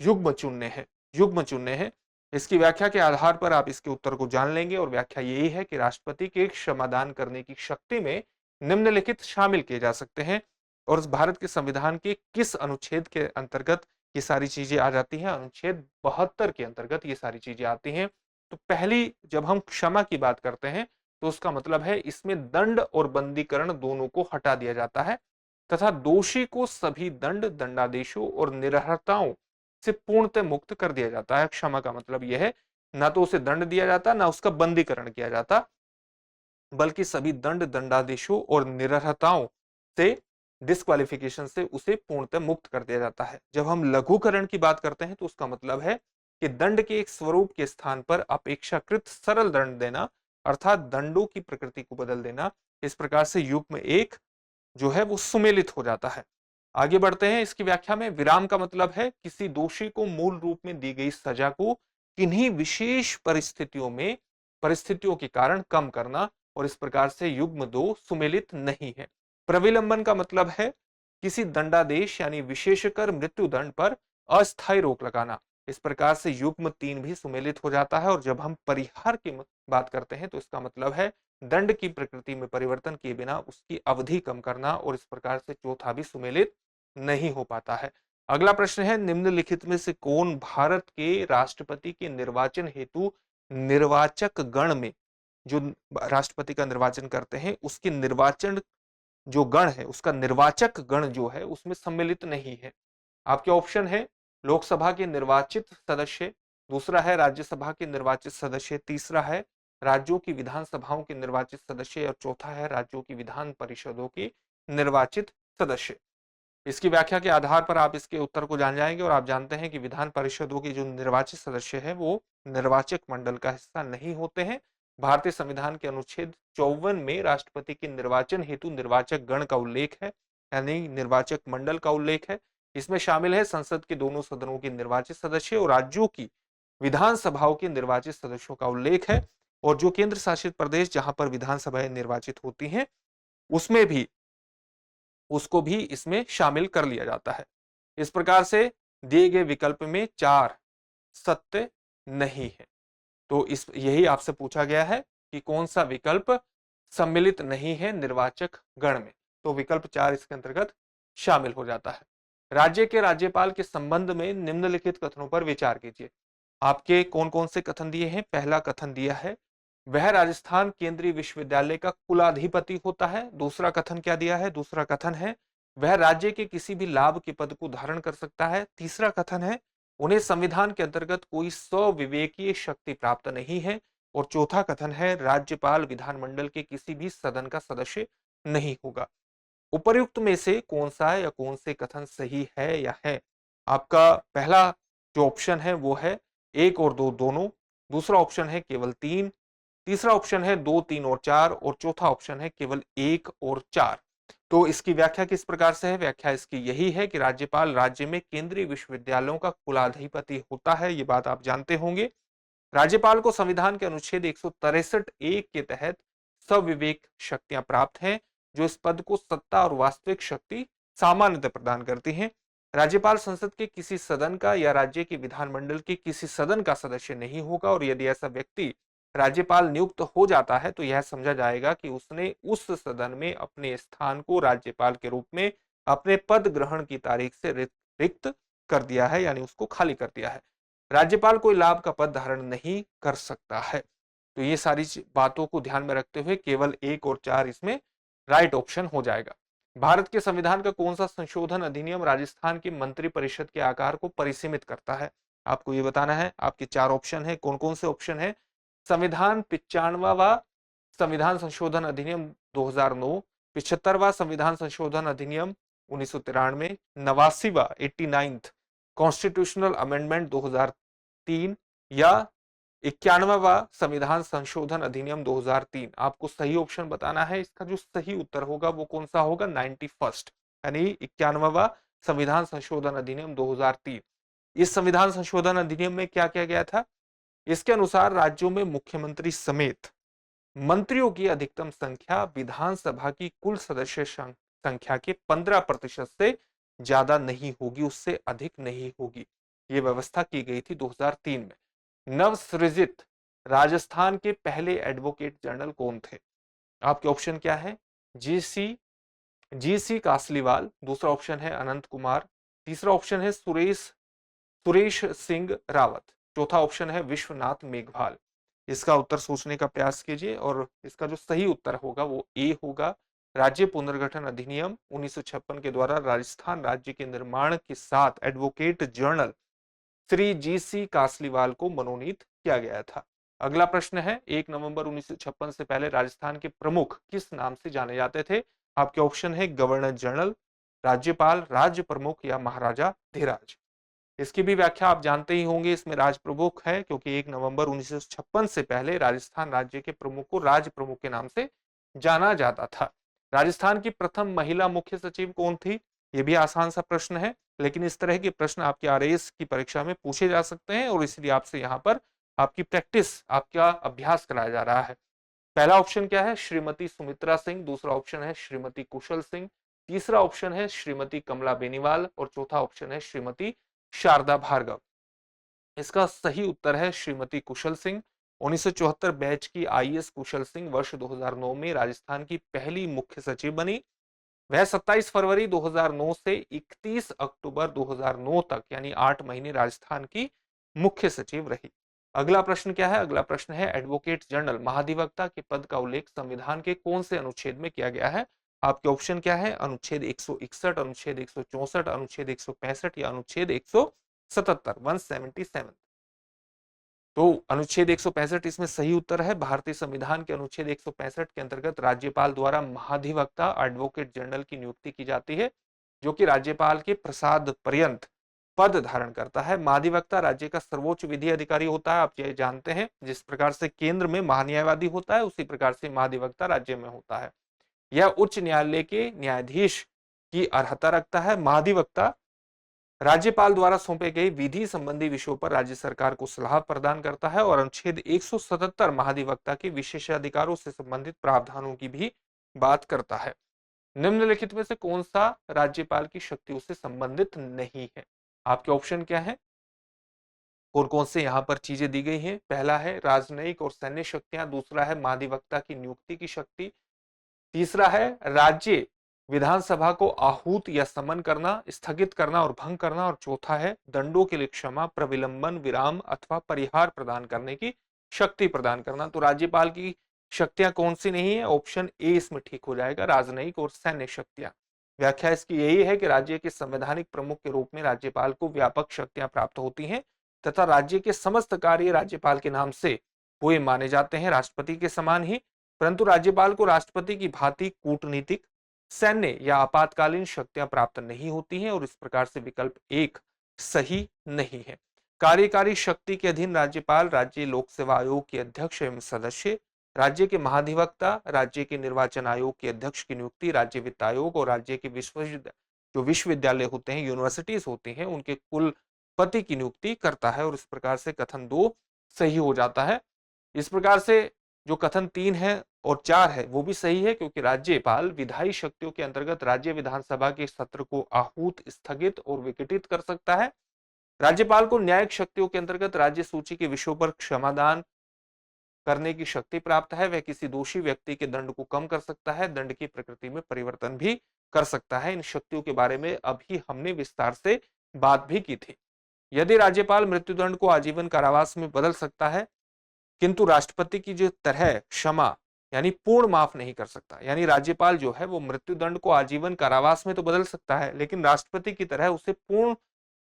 युग्म चुनने हैं। इसकी व्याख्या के आधार पर आप इसके उत्तर को जान लेंगे और व्याख्या यही है कि राष्ट्रपति के क्षमादान करने की शक्ति में निम्नलिखित शामिल किए जा सकते हैं। और इस भारत के संविधान के किस अनुच्छेद के अंतर्गत ये सारी चीजें आ जाती हैं? अनुच्छेद 72 के अंतर्गत ये सारी चीजें आती हैं। तो पहली जब हम क्षमा की बात करते हैं तो उसका मतलब है इसमें दंड और बंदीकरण दोनों को हटा दिया जाता है तथा दोषी को सभी दंड, दंडादेशों और निरहरताओं से पूर्णतः मुक्त कर दिया जाता है। क्षमा का मतलब यह है ना तो उसे दंड दिया जाता ना उसका बंदीकरण किया जाता, बल्कि सभी दंड, दंडादेशों और निरहरताओं से डिस्क्वालिफिकेशन से उसे पूर्णतः मुक्त कर दिया जाता है। जब हम लघुकरण की बात करते हैं तो उसका मतलब है कि दंड के एक स्वरूप के स्थान पर अपेक्षाकृत सरल दंड देना, अर्थात दंडों की प्रकृति को बदल देना। इस प्रकार से युग्म एक जो है वो सुमेलित हो जाता है। आगे बढ़ते हैं इसकी व्याख्या में। विराम का मतलब है किसी दोषी को मूल रूप में दी गई सजा को किन्हीं विशेष परिस्थितियों के कारण कम करना, और इस प्रकार से युग्म दो सुमेलित नहीं है। प्रविलंबन का मतलब है किसी दंडादेश यानी विशेषकर मृत्यु दंड पर अस्थायी रोक लगाना। इस प्रकार से युग्म 3 भी सुमेलित हो जाता है। और जब हम परिहार की बात करते हैं तो इसका मतलब है दंड की प्रकृति में परिवर्तन किए बिना उसकी अवधि कम करना, और इस प्रकार से चौथा भी सुमेलित नहीं हो पाता है। अगला प्रश्न है, निम्नलिखित में से कौन भारत के राष्ट्रपति के निर्वाचन हेतु निर्वाचक गण में, जो राष्ट्रपति का निर्वाचन करते हैं उसके निर्वाचन जो गण है उसका निर्वाचक गण जो है उसमें सम्मिलित नहीं है? आपके ऑप्शन है लोकसभा के निर्वाचित सदस्य, दूसरा है राज्यसभा के निर्वाचित सदस्य, तीसरा है राज्यों की विधानसभाओं के निर्वाचित सदस्य, और चौथा है राज्यों की विधान परिषदों के निर्वाचित सदस्य। इसकी व्याख्या के आधार पर आप इसके उत्तर को जान जाएंगे। और आप जानते हैं कि विधान परिषदों के जो निर्वाचित सदस्य हैं वो निर्वाचक मंडल का हिस्सा नहीं होते हैं। भारतीय संविधान के अनुच्छेद 54 में राष्ट्रपति के निर्वाचन हेतु निर्वाचक गण का उल्लेख है, यानी निर्वाचक मंडल का उल्लेख है। इसमें शामिल है संसद के दोनों सदनों के निर्वाचित सदस्य और राज्यों की विधानसभाओं के निर्वाचित सदस्यों का उल्लेख है। और जो केंद्र शासित प्रदेश जहां पर विधानसभाएं निर्वाचित होती हैं उसमें भी उसको भी इसमें शामिल कर लिया जाता है। इस प्रकार से दिए गए विकल्प में 4 सत्य नहीं है। तो इस यही आपसे पूछा गया है कि कौन सा विकल्प सम्मिलित नहीं है निर्वाचक गण में, तो विकल्प 4 इसके अंतर्गत शामिल हो जाता है। राज्य के राज्यपाल के संबंध में निम्नलिखित कथनों पर विचार कीजिए। आपके कौन कौन से कथन दिए हैं? पहला कथन दिया है वह राजस्थान केंद्रीय विश्वविद्यालय का कुलाधिपति होता है। दूसरा कथन क्या दिया है? दूसरा कथन है वह राज्य के किसी भी लाभ के पद को धारण कर सकता है। तीसरा कथन है उन्हें संविधान के अंतर्गत कोई स्वविवेकीय शक्ति प्राप्त नहीं है। और चौथा कथन है राज्यपाल विधानमंडल के किसी भी सदन का सदस्य नहीं होगा। उपर्युक्त में से कौन सा या कौन से कथन सही है या है? आपका पहला जो ऑप्शन है वो है 1 और 2 दोनों, दूसरा ऑप्शन है केवल 3, तीसरा ऑप्शन है 2, 3 और 4, और चौथा ऑप्शन है केवल 1 और 4। तो इसकी व्याख्या किस प्रकार से है? व्याख्या इसकी यही है कि राज्यपाल राज्य में केंद्रीय विश्वविद्यालयों का कुलाधिपति होता है, ये बात आप जानते होंगे। राज्यपाल को संविधान के अनुच्छेद 163 के तहत सविवेक शक्तियां प्राप्त हैं, जो इस पद को सत्ता और वास्तविक शक्ति सामान्यतः प्रदान करती हैं। राज्यपाल संसद के किसी सदन का या राज्य के विधानमंडल के किसी सदन का सदस्य नहीं होगा, और यदि ऐसा व्यक्ति राज्यपाल नियुक्त हो जाता है तो यह समझा जाएगा कि उसने उस सदन में अपने स्थान को राज्यपाल के रूप में अपने पद ग्रहण की तारीख से रिक्त कर दिया है, यानी उसको खाली कर दिया है। राज्यपाल कोई लाभ का पद धारण नहीं कर सकता है। तो ये सारी बातों को ध्यान में रखते हुए केवल 1 और 4 इसमें राइट ऑप्शन हो जाएगा। भारत के संविधान का कौन सा संशोधन अधिनियम राजस्थान की मंत्रिपरिषद के आकार को परिसीमित करता है? आपको ये बताना है। आपके 4 ऑप्शन है, कौन कौन से ऑप्शन है? संविधान 95वां संविधान संशोधन अधिनियम 2009, 75वां संविधान संशोधन अधिनियम 1993, 89वां 89th कॉन्स्टिट्यूशनल अमेंडमेंट 2003, या 91वां संविधान संशोधन अधिनियम 2003। आपको सही ऑप्शन बताना है। इसका जो सही उत्तर होगा वो कौन सा होगा? 91st, यानी 91वां संविधान संशोधन अधिनियम 2003। इस संविधान संशोधन अधिनियम में क्या किया गया था? इसके अनुसार राज्यों में मुख्यमंत्री समेत मंत्रियों की अधिकतम संख्या विधानसभा की कुल सदस्य संख्या के 15% से ज्यादा नहीं होगी, उससे अधिक नहीं होगी। ये व्यवस्था की गई थी 2003 में। नवसृजित राजस्थान के पहले एडवोकेट जनरल कौन थे? आपके ऑप्शन क्या है? जीसी कासलीवाल, दूसरा ऑप्शन है अनंत कुमार, तीसरा ऑप्शन है सुरेश सिंह रावत, चौथा ऑप्शन है विश्वनाथ मेघवाल। इसका उत्तर सोचने का प्रयास कीजिए, और इसका जो सही उत्तर होगा वो ए होगा। राज्य पुनर्गठन अधिनियम 1956 के द्वारा राजस्थान राज्य के निर्माण के साथ advocate general Shri GC. Kasliwal को मनोनीत किया गया था। अगला प्रश्न है, 1 नवंबर 1956 से पहले राजस्थान के प्रमुख किस नाम से जाने जाते थे? आपके ऑप्शन है गवर्नर जनरल, राज्यपाल, राज्य प्रमुख, या महाराजा धीराज। इसकी भी व्याख्या आप जानते ही होंगे। इसमें राज प्रमुख है क्योंकि 1 नवंबर 1956 से पहले राजस्थान राज्य के प्रमुख को राज प्रमुख के नाम से जाना जाता था। राजस्थान की प्रथम महिला मुख्य सचिव कौन थी? ये भी आसान सा प्रश्न है, लेकिन इस तरह के प्रश्न आपके आरएएस की परीक्षा में पूछे जा सकते हैं, और इसलिए आपसे यहाँ पर आपकी प्रैक्टिस, आपका अभ्यास कराया जा रहा है। पहला ऑप्शन क्या है? श्रीमती सुमित्रा सिंह, दूसरा ऑप्शन है श्रीमती कुशल सिंह, तीसरा ऑप्शन है श्रीमती कमला बेनीवाल, और चौथा ऑप्शन है श्रीमती शारदा भार्गव। इसका सही उत्तर है श्रीमती कुशल सिंह। 1974 बैच की आईएएस कुशल सिंह वर्ष 2009 में राजस्थान की पहली मुख्य सचिव बनी। वह 27 फरवरी 2009 से 31 अक्टूबर 2009 तक यानी 8 महीने राजस्थान की मुख्य सचिव रही। अगला प्रश्न क्या है? अगला प्रश्न है एडवोकेट जनरल महाधिवक्ता के पद का उल्लेख संविधान के कौन से अनुच्छेद में किया गया है? आपके ऑप्शन क्या है? अनुच्छेद 161, अनुच्छेद 164, अनुच्छेद 165 या अनुच्छेद 177, 177। तो अनुच्छेद 165 इसमें सही उत्तर है। भारतीय संविधान के अनुच्छेद 165 के अंतर्गत राज्यपाल द्वारा महाधिवक्ता एडवोकेट जनरल की नियुक्ति की जाती है, जो कि राज्यपाल के प्रसाद पर्यंत पद धारण करता है। महाधिवक्ता राज्य का सर्वोच्च विधि अधिकारी होता है। आप ये जानते हैं, जिस प्रकार से केंद्र में महान्यायवादी होता है, उसी प्रकार से महाधिवक्ता राज्य में होता है। यह उच्च न्यायालय के न्यायाधीश की अर्हता रखता है। महाधिवक्ता राज्यपाल द्वारा सौंपे गए विधि संबंधी विषयों पर राज्य सरकार को सलाह प्रदान करता है और अनुच्छेद 177 महाधिवक्ता के विशेषाधिकारों से संबंधित प्रावधानों की भी बात करता है। निम्नलिखित में से कौन सा राज्यपाल की शक्तियों से संबंधित नहीं है? आपके ऑप्शन क्या है और कौन से यहां पर चीजें दी गई हैं? पहला है राजनयिक और सैन्य शक्तियां, दूसरा है महाधिवक्ता की नियुक्ति की शक्ति, तीसरा है राज्य विधानसभा को आहूत या समन करना, स्थगित करना और भंग करना, और चौथा है दंडों के लिए क्षमा, प्रविलंबन, विराम अथवा परिहार प्रदान करने की शक्ति प्रदान करना। तो राज्यपाल की शक्तियां कौन सी नहीं है? ऑप्शन ए इसमें ठीक हो जाएगा, राजनयिक और सैन्य शक्तियां। व्याख्या इसकी यही है कि राज्य के संवैधानिक प्रमुख के रूप में राज्यपाल को व्यापक शक्तियां प्राप्त होती हैं तथा राज्य के समस्त कार्य राज्यपाल के नाम से हुए माने जाते हैं, राष्ट्रपति के समान ही। परंतु राज्यपाल को राष्ट्रपति की भांति कूटनीतिक, सैन्य या आपातकालीन शक्तियां प्राप्त नहीं होती हैं और इस प्रकार से विकल्प एक सही नहीं है। कार्यकारी शक्ति के अधीन राज्यपाल राज्य लोक सेवा आयोग के अध्यक्ष एवं सदस्य, राज्य के महाधिवक्ता, राज्य के निर्वाचन आयोग के अध्यक्ष की नियुक्ति, राज्य वित्त आयोग और राज्य के जो विश्वविद्यालय होते हैं, यूनिवर्सिटीज होती हैं, उनके कुलपति की नियुक्ति करता है और इस प्रकार से कथन 2 सही हो जाता है। इस प्रकार से जो कथन 3 है और 4 है वो भी सही है, क्योंकि राज्यपाल विधायी शक्तियों के अंतर्गत राज्य विधानसभा के सत्र को आहूत, स्थगित और विघटित कर सकता है। राज्यपाल को न्यायिक शक्तियों के अंतर्गत राज्य सूची के विषयों पर क्षमादान करने की शक्ति प्राप्त है। वह किसी दोषी व्यक्ति के दंड को कम कर सकता है, दंड की प्रकृति में परिवर्तन भी कर सकता है। इन शक्तियों के बारे में अभी हमने विस्तार से बात भी की थी। यदि राज्यपाल मृत्युदंड को आजीवन कारावास में बदल सकता है, किंतु राष्ट्रपति की जो तरह क्षमा यानी पूर्ण माफ नहीं कर सकता। यानी राज्यपाल जो है वो मृत्युदंड को आजीवन कारावास में तो बदल सकता है, लेकिन राष्ट्रपति की तरह उसे पूर्ण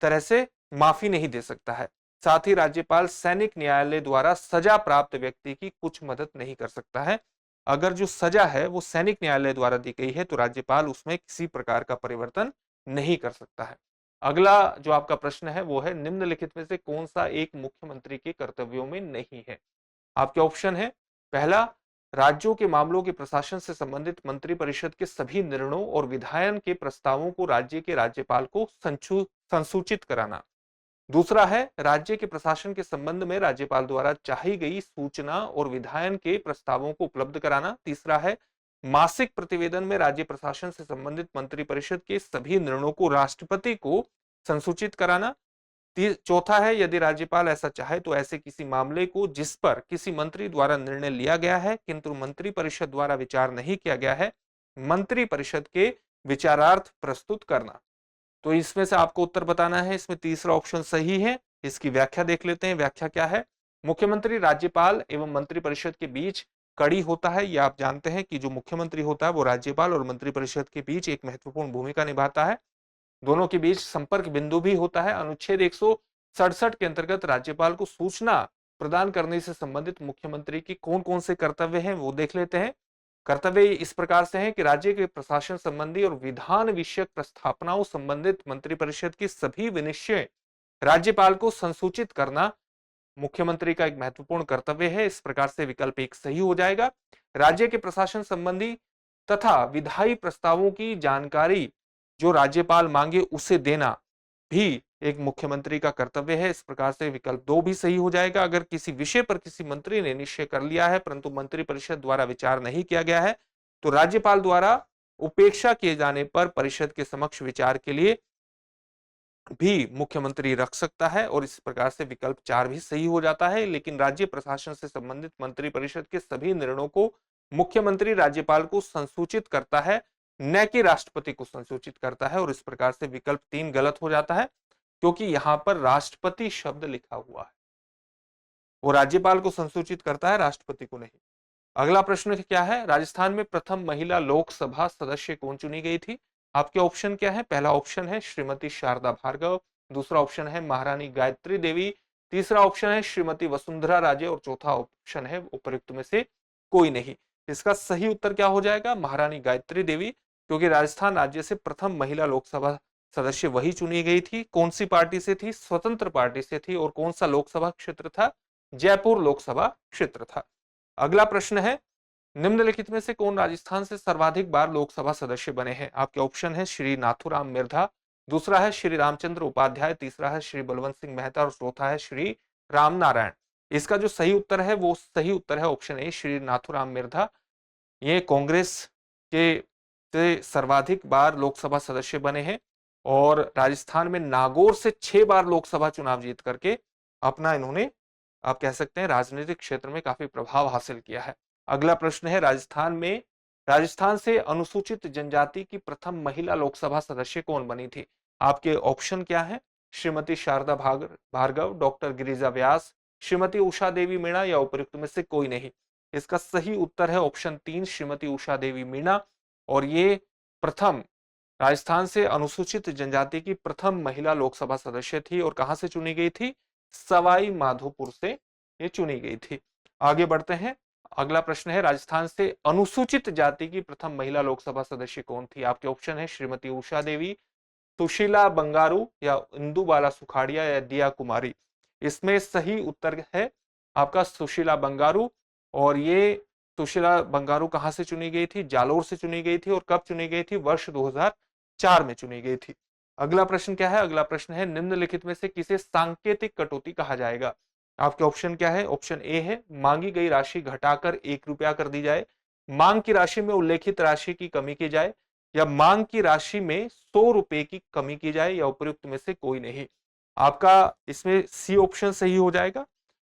तरह से माफी नहीं दे सकता है। साथ ही राज्यपाल सैनिक न्यायालय द्वारा सजा प्राप्त व्यक्ति की कुछ मदद नहीं कर सकता है। अगर जो सजा है वो सैनिक न्यायालय द्वारा दी गई है तो राज्यपाल उसमें किसी प्रकार का परिवर्तन नहीं कर सकता है। अगला जो आपका प्रश्न है वो है निम्नलिखित में से कौन सा एक मुख्यमंत्री के कर्तव्यों में नहीं है? आपके ऑप्शन है, पहला राज्यों के मामलों के प्रशासन से संबंधित मंत्रिपरिषद के सभी निर्णयों और विधायन के प्रस्तावों को राज्य के राज्यपाल को संसूचित कराना। दूसरा है राज्य के प्रशासन के संबंध में राज्यपाल द्वारा चाही गई सूचना और विधायन के प्रस्तावों को उपलब्ध कराना। तीसरा है मासिक प्रतिवेदन में राज्य प्रशासन से संबंधित मंत्रिपरिषद के सभी निर्णयों को राष्ट्रपति को संसूचित कराना। चौथा है यदि राज्यपाल ऐसा चाहे तो ऐसे किसी मामले को जिस पर किसी मंत्री द्वारा निर्णय लिया गया है किंतु मंत्रिपरिषद द्वारा विचार नहीं किया गया है, मंत्रिपरिषद के विचारार्थ प्रस्तुत करना। तो इसमें से आपको उत्तर बताना है। इसमें तीसरा ऑप्शन सही है। इसकी व्याख्या देख लेते हैं। व्याख्या क्या है? मुख्यमंत्री राज्यपाल एवं मंत्रिपरिषद के बीच कड़ी होता है। ये आप जानते हैं कि जो मुख्यमंत्री होता है वो राज्यपाल और मंत्रिपरिषद के बीच एक महत्वपूर्ण भूमिका निभाता है। दोनों के बीच संपर्क बिंदु भी होता है। अनुच्छेद 167 के अंतर्गत राज्यपाल को सूचना प्रदान करने से संबंधित मुख्यमंत्री की कौन कौन से कर्तव्य हैं वो देख लेते हैं। कर्तव्य इस प्रकार से हैं कि राज्य के प्रशासन संबंधी और विधान विषयक प्रस्थापनाओं संबंधित मंत्रिपरिषद की सभी विनिश्चय राज्यपाल को संसूचित करना मुख्यमंत्री का एक महत्वपूर्ण कर्तव्य है। इस प्रकार से विकल्प एक सही हो जाएगा। राज्य के प्रशासन संबंधी तथा विधायी प्रस्तावों की जानकारी जो राज्यपाल मांगे उसे देना भी एक मुख्यमंत्री का कर्तव्य है। इस प्रकार से विकल्प 2 भी सही हो जाएगा। अगर किसी विषय पर किसी मंत्री ने निश्चय कर लिया है परंतु मंत्रिपरिषद द्वारा विचार नहीं किया गया है तो राज्यपाल द्वारा उपेक्षा किए जाने पर परिषद के समक्ष विचार के लिए भी मुख्यमंत्री रख सकता है और इस प्रकार से विकल्प 4 भी सही हो जाता है। लेकिन राज्य प्रशासन से संबंधित मंत्रिपरिषद के सभी निर्णयों को मुख्यमंत्री राज्यपाल को संसूचित करता है, न कि राष्ट्रपति को संसूचित करता है, और इस प्रकार से विकल्प 3 गलत हो जाता है क्योंकि यहां पर राष्ट्रपति शब्द लिखा हुआ है। वो राज्यपाल को संसूचित करता है, राष्ट्रपति को नहीं। अगला प्रश्न क्या है, राजस्थान में प्रथम महिला लोकसभा सदस्य कौन चुनी गई थी? आपके ऑप्शन क्या है? पहला ऑप्शन है श्रीमती शारदा भार्गव, दूसरा ऑप्शन है महारानी गायत्री देवी, तीसरा ऑप्शन है श्रीमती वसुंधरा राजे और चौथा ऑप्शन है उपयुक्त में से कोई नहीं। इसका सही उत्तर क्या हो जाएगा? महारानी गायत्री देवी, क्योंकि राजस्थान राज्य से प्रथम महिला लोकसभा सदस्य वही चुनी गई थी। कौन सी पार्टी से थी? स्वतंत्र पार्टी से थी। और कौन सा लोकसभा क्षेत्र था? जयपुर लोकसभा क्षेत्र था। अगला प्रश्न है, निम्नलिखित में से कौन राजस्थान से सर्वाधिक बार लोकसभा सदस्य बने हैं? आपके ऑप्शन है श्री नाथूराम मिर्धा, दूसरा है श्री रामचंद्र उपाध्याय, तीसरा है श्री बलवंत सिंह मेहता और चौथा है श्री राम नारायण। इसका जो सही उत्तर है वो सही उत्तर है ऑप्शन ए श्री नाथूराम मिर्धा। ये कांग्रेस के से सर्वाधिक बार लोकसभा सदस्य बने हैं और राजस्थान में नागौर से 6 बार लोकसभा चुनाव जीत करके अपना इन्होंने, आप कह सकते हैं, राजनीतिक क्षेत्र में काफी प्रभाव हासिल किया है। अगला प्रश्न है, राजस्थान से अनुसूचित जनजाति की प्रथम महिला लोकसभा सदस्य कौन बनी थी? आपके ऑप्शन क्या है? श्रीमती शारदा भार्गव, डॉक्टर गिरिजा व्यास, श्रीमती उषा देवी मीणा या उपयुक्त में से कोई नहीं। इसका सही उत्तर है ऑप्शन 3 श्रीमती उषा देवी मीणा। और ये प्रथम राजस्थान से अनुसूचित जनजाति की प्रथम महिला लोकसभा सदस्य थी और कहां से चुनी गई थी? सवाई माधोपुर से ये चुनी गई थी। आगे बढ़ते हैं, अगला प्रश्न है, राजस्थान से अनुसूचित जाति की प्रथम महिला लोकसभा सदस्य कौन थी? आपके ऑप्शन है श्रीमती उषा देवी, सुशीला बंगारू या इंदु बाला सुखाड़िया या दिया कुमारी। इसमें सही उत्तर है आपका सुशीला बंगारू। और ये सुशीला बंगारू कहां से चुनी गई थी? जालोर से चुनी गई थी। और कब चुनी गई थी? वर्ष 2004 में चुनी गई थी। अगला प्रश्न क्या है? अगला प्रश्न है, निम्नलिखित में से किसे सांकेतिक कटौती कहा जाएगा? आपके ऑप्शन क्या है? ऑप्शन ए है मांगी गई राशि घटाकर 1 रुपया कर दी जाए, मांग की राशि में उल्लेखित राशि की कमी की जाए, या मांग की राशि में 100 रुपए की कमी की जाए, या उपयुक्त में से कोई नहीं। आपका इसमें सी ऑप्शन सही हो जाएगा,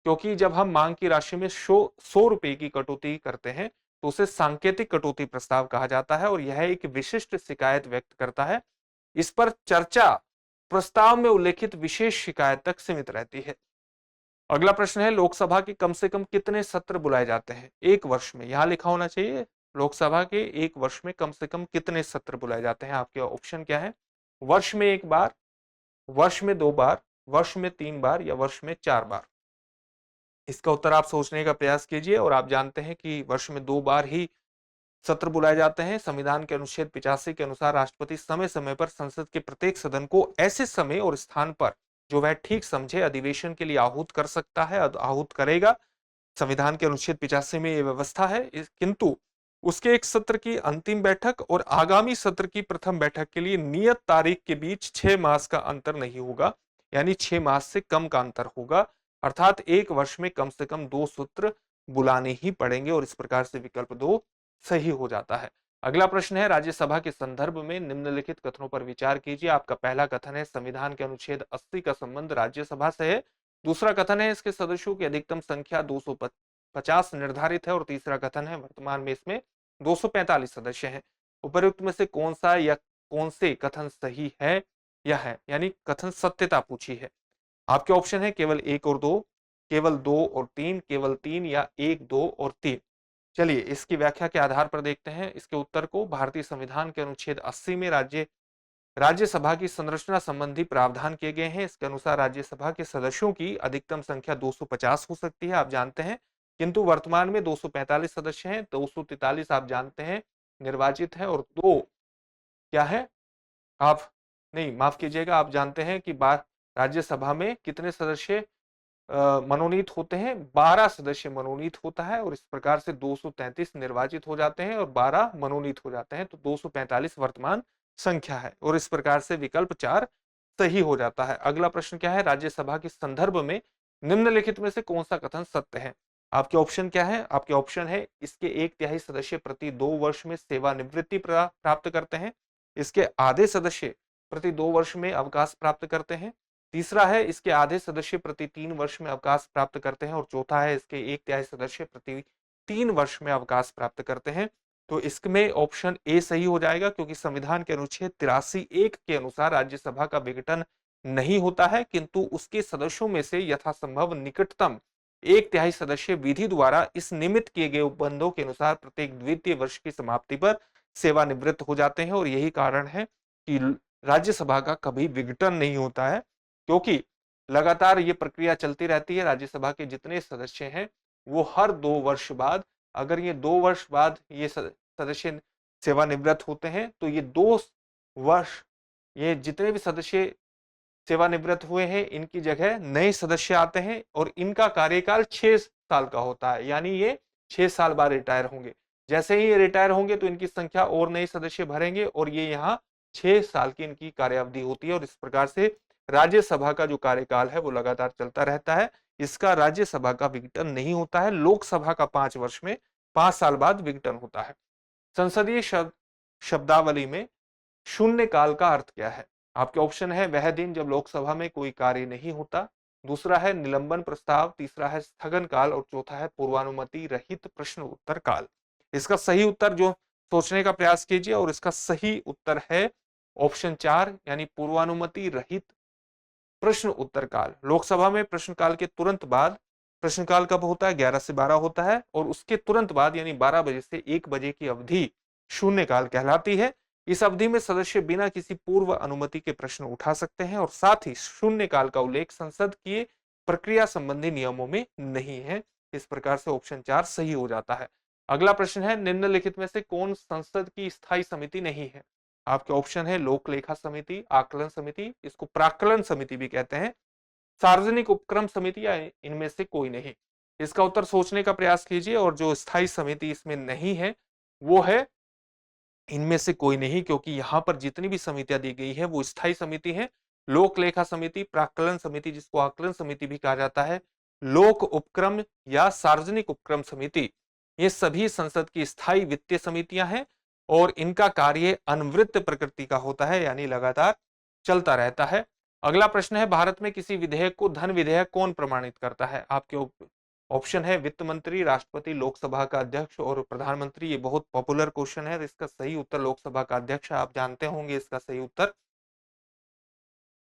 क्योंकि जब हम मांग की राशि में 100 रुपए की कटौती करते हैं तो उसे सांकेतिक कटौती प्रस्ताव कहा जाता है और यह एक विशिष्ट शिकायत व्यक्त करता है। इस पर चर्चा प्रस्ताव में उल्लेखित विशेष शिकायत तक सीमित रहती है। अगला प्रश्न है, लोकसभा के कम से कम कितने सत्र बुलाए जाते हैं एक वर्ष में? यहां लिखा होना चाहिए लोकसभा के एक वर्ष में कम से कम कितने सत्र बुलाए जाते हैं। आपके ऑप्शन क्या है? वर्ष में 1 बार, वर्ष में 2 बार, वर्ष में 3 बार या वर्ष में 4 बार। इसका उत्तर आप सोचने का प्रयास कीजिए। और आप जानते हैं कि वर्ष में 2 बार ही सत्र बुलाए जाते हैं। संविधान के अनुच्छेद 85 के अनुसार राष्ट्रपति समय समय पर संसद के प्रत्येक सदन को ऐसे समय और स्थान पर जो वह ठीक समझे अधिवेशन के लिए आहूत कर सकता है, आहूत करेगा। संविधान के अनुच्छेद 85 में यह व्यवस्था है। किंतु उसके एक सत्र की अंतिम बैठक और आगामी सत्र की प्रथम बैठक के लिए नियत तारीख के बीच 6 मास का अंतर नहीं होगा, यानी 6 मास से कम का अंतर होगा। अर्थात एक वर्ष में कम से कम 2 सत्र बुलाने ही पड़ेंगे और इस प्रकार से विकल्प 2 सही हो जाता है। अगला प्रश्न है, राज्यसभा के संदर्भ में निम्नलिखित कथनों पर विचार कीजिए। आपका पहला कथन है, संविधान के अनुच्छेद 80 का संबंध राज्यसभा से है। दूसरा कथन है, इसके सदस्यों की अधिकतम संख्या 250 निर्धारित है। और तीसरा कथन है, वर्तमान में इसमें 245 सदस्य हैं। उपयुक्त में से कौन सा या कौन से कथन सही है या है, यानी कथन सत्यता पूछी है। आपके ऑप्शन है केवल 1 और 2, केवल 2 और 3, केवल 3 या 1, 2 और 3। चलिए इसकी व्याख्या के आधार पर देखते हैं इसके उत्तर को। भारतीय संविधान के अनुच्छेद 80 में राज्यसभा की संरचना संबंधी प्रावधान किए गए हैं। इसके अनुसार राज्यसभा के सदस्यों की अधिकतम संख्या 250 हो सकती है, आप जानते हैं, किंतु वर्तमान में 245 सदस्य हैं। 243 आप जानते हैं निर्वाचित है और 2 क्या है, आप नहीं माफ कीजिएगा, आप जानते हैं कि राज्यसभा में कितने सदस्य मनोनीत होते हैं? 12 सदस्य मनोनीत होता है और इस प्रकार से 233 निर्वाचित हो जाते हैं और 12 मनोनीत हो जाते हैं, तो 245 वर्तमान संख्या है और इस प्रकार से विकल्प 4 सही हो जाता है। अगला प्रश्न क्या है, राज्यसभा के संदर्भ में निम्नलिखित में से कौन सा कथन सत्य है? आपके ऑप्शन क्या है? आपके ऑप्शन है, इसके 1/3 सदस्य प्रति 2 वर्ष में सेवानिवृत्ति प्राप्त करते हैं, इसके आधे सदस्य प्रति 2 वर्ष में अवकाश प्राप्त करते हैं। तीसरा है इसके आधे सदस्य प्रति 3 वर्ष में अवकाश प्राप्त करते हैं और चौथा है इसके 1/3 सदस्य प्रति 3 वर्ष में अवकाश प्राप्त करते हैं। तो इसमें ऑप्शन ए सही हो जाएगा, क्योंकि संविधान के अनुच्छेद 83(1) के अनुसार राज्यसभा का विघटन नहीं होता है, किंतु उसके सदस्यों में से यथासंभव निकटतम 1/3 सदस्य विधि द्वारा इस निमित्त किए गए उपबंधों के अनुसार प्रत्येक द्वितीय वर्ष की समाप्ति पर सेवानिवृत्त हो जाते हैं। और यही कारण है कि राज्यसभा का कभी विघटन नहीं होता है, क्योंकि लगातार ये प्रक्रिया चलती रहती है। राज्यसभा के जितने सदस्य हैं वो हर 2 वर्ष बाद, अगर ये 2 वर्ष बाद ये सदस्य सेवानिवृत्त होते हैं तो ये 2 वर्ष ये जितने भी सदस्य सेवानिवृत्त हुए हैं इनकी जगह नए सदस्य आते हैं और इनका कार्यकाल 6 साल का होता है, यानी ये 6 साल बाद रिटायर होंगे। जैसे ही ये रिटायर होंगे तो इनकी संख्या और नए सदस्य भरेंगे और ये यहाँ 6 साल की इनकी कार्यावधि होती है। और इस प्रकार से राज्यसभा का जो कार्यकाल है वो लगातार चलता रहता है। इसका राज्यसभा का विघटन नहीं होता है। लोकसभा का 5 वर्ष में 5 साल बाद विघटन होता है। संसदीय शब्दावली में शून्य काल का अर्थ क्या है? आपके ऑप्शन है वह दिन जब लोकसभा में कोई कार्य नहीं होता, दूसरा है निलंबन प्रस्ताव, तीसरा है स्थगन काल और चौथा है पूर्वानुमति रहित प्रश्न उत्तर काल। इसका सही उत्तर जो सोचने का प्रयास कीजिए और इसका सही उत्तर है ऑप्शन 4 यानी पूर्वानुमति रहित प्रश्न उत्तर काल। लोकसभा में प्रश्नकाल के तुरंत बाद, प्रश्नकाल कब होता है? 11 से 12 होता है और उसके तुरंत बाद यानी 12 बजे से 1 बजे की अवधि शून्यकाल कहलाती है। इस अवधि में सदस्य बिना किसी पूर्व अनुमति के प्रश्न उठा सकते हैं और साथ ही शून्यकाल का उल्लेख संसद की प्रक्रिया संबंधी नियमों में नहीं है। इस प्रकार से ऑप्शन 4 सही हो जाता है। अगला प्रश्न है निम्नलिखित में से कौन संसद की स्थायी समिति नहीं है? आपके ऑप्शन है लोक लेखा समिति, आकलन समिति, इसको प्राक्कलन समिति भी कहते हैं, सार्वजनिक उपक्रम समिति या इनमें से कोई नहीं। इसका उत्तर सोचने का प्रयास कीजिए और जो स्थायी समिति इसमें नहीं है वो है इनमें से कोई नहीं, क्योंकि यहां पर जितनी भी समितियां दी गई है वो स्थायी समिति है। लोक लेखा समिति, प्राक्कलन समिति जिसको आकलन समिति भी कहा जाता है, लोक उपक्रम या सार्वजनिक उपक्रम समिति, ये सभी संसद की स्थायी वित्तीय समितियां हैं और इनका कार्य अनवृत्त प्रकृति का होता है, यानी लगातार चलता रहता है। अगला प्रश्न है भारत में किसी विधेयक को धन विधेयक कौन प्रमाणित करता है? आपके ऑप्शन है वित्त मंत्री, राष्ट्रपति, लोकसभा का अध्यक्ष और प्रधानमंत्री। ये बहुत पॉपुलर क्वेश्चन है। इसका सही उत्तर लोकसभा का अध्यक्ष, आप जानते होंगे इसका सही उत्तर।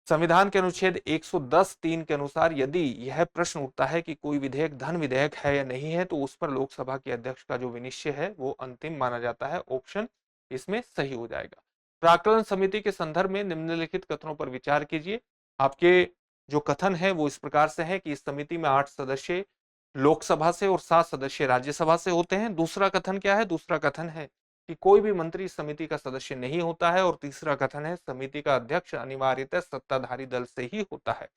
संविधान के अनुच्छेद 110(3) के अनुसार यदि यह प्रश्न उठता है कि कोई विधेयक धन विधेयक है या नहीं है तो उस पर लोकसभा के अध्यक्ष का जो विनिश्चय है वो अंतिम माना जाता है। ऑप्शन इसमें सही हो जाएगा। प्राक्कलन समिति के संदर्भ में निम्नलिखित कथनों पर विचार कीजिए। आपके जो कथन है वो इस प्रकार से है कि इस समिति में 8 सदस्य लोकसभा से और 7 सदस्य राज्यसभा से होते हैं। दूसरा कथन क्या है? दूसरा कथन है कि कोई भी मंत्री समिति का सदस्य नहीं होता है और तीसरा कथन है समिति का अध्यक्ष अनिवार्यतः सत्ताधारी दल से ही होता है।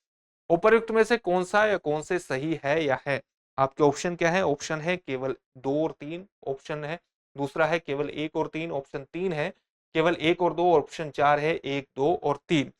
उपर्युक्त में से कौन सा या कौन से सही है या है? आपके ऑप्शन क्या है? ऑप्शन है केवल 2 और 3, ऑप्शन है दूसरा है केवल 1 और 3, ऑप्शन 3 है केवल 1 और 2, ऑप्शन 4 है 1, 2 और 3।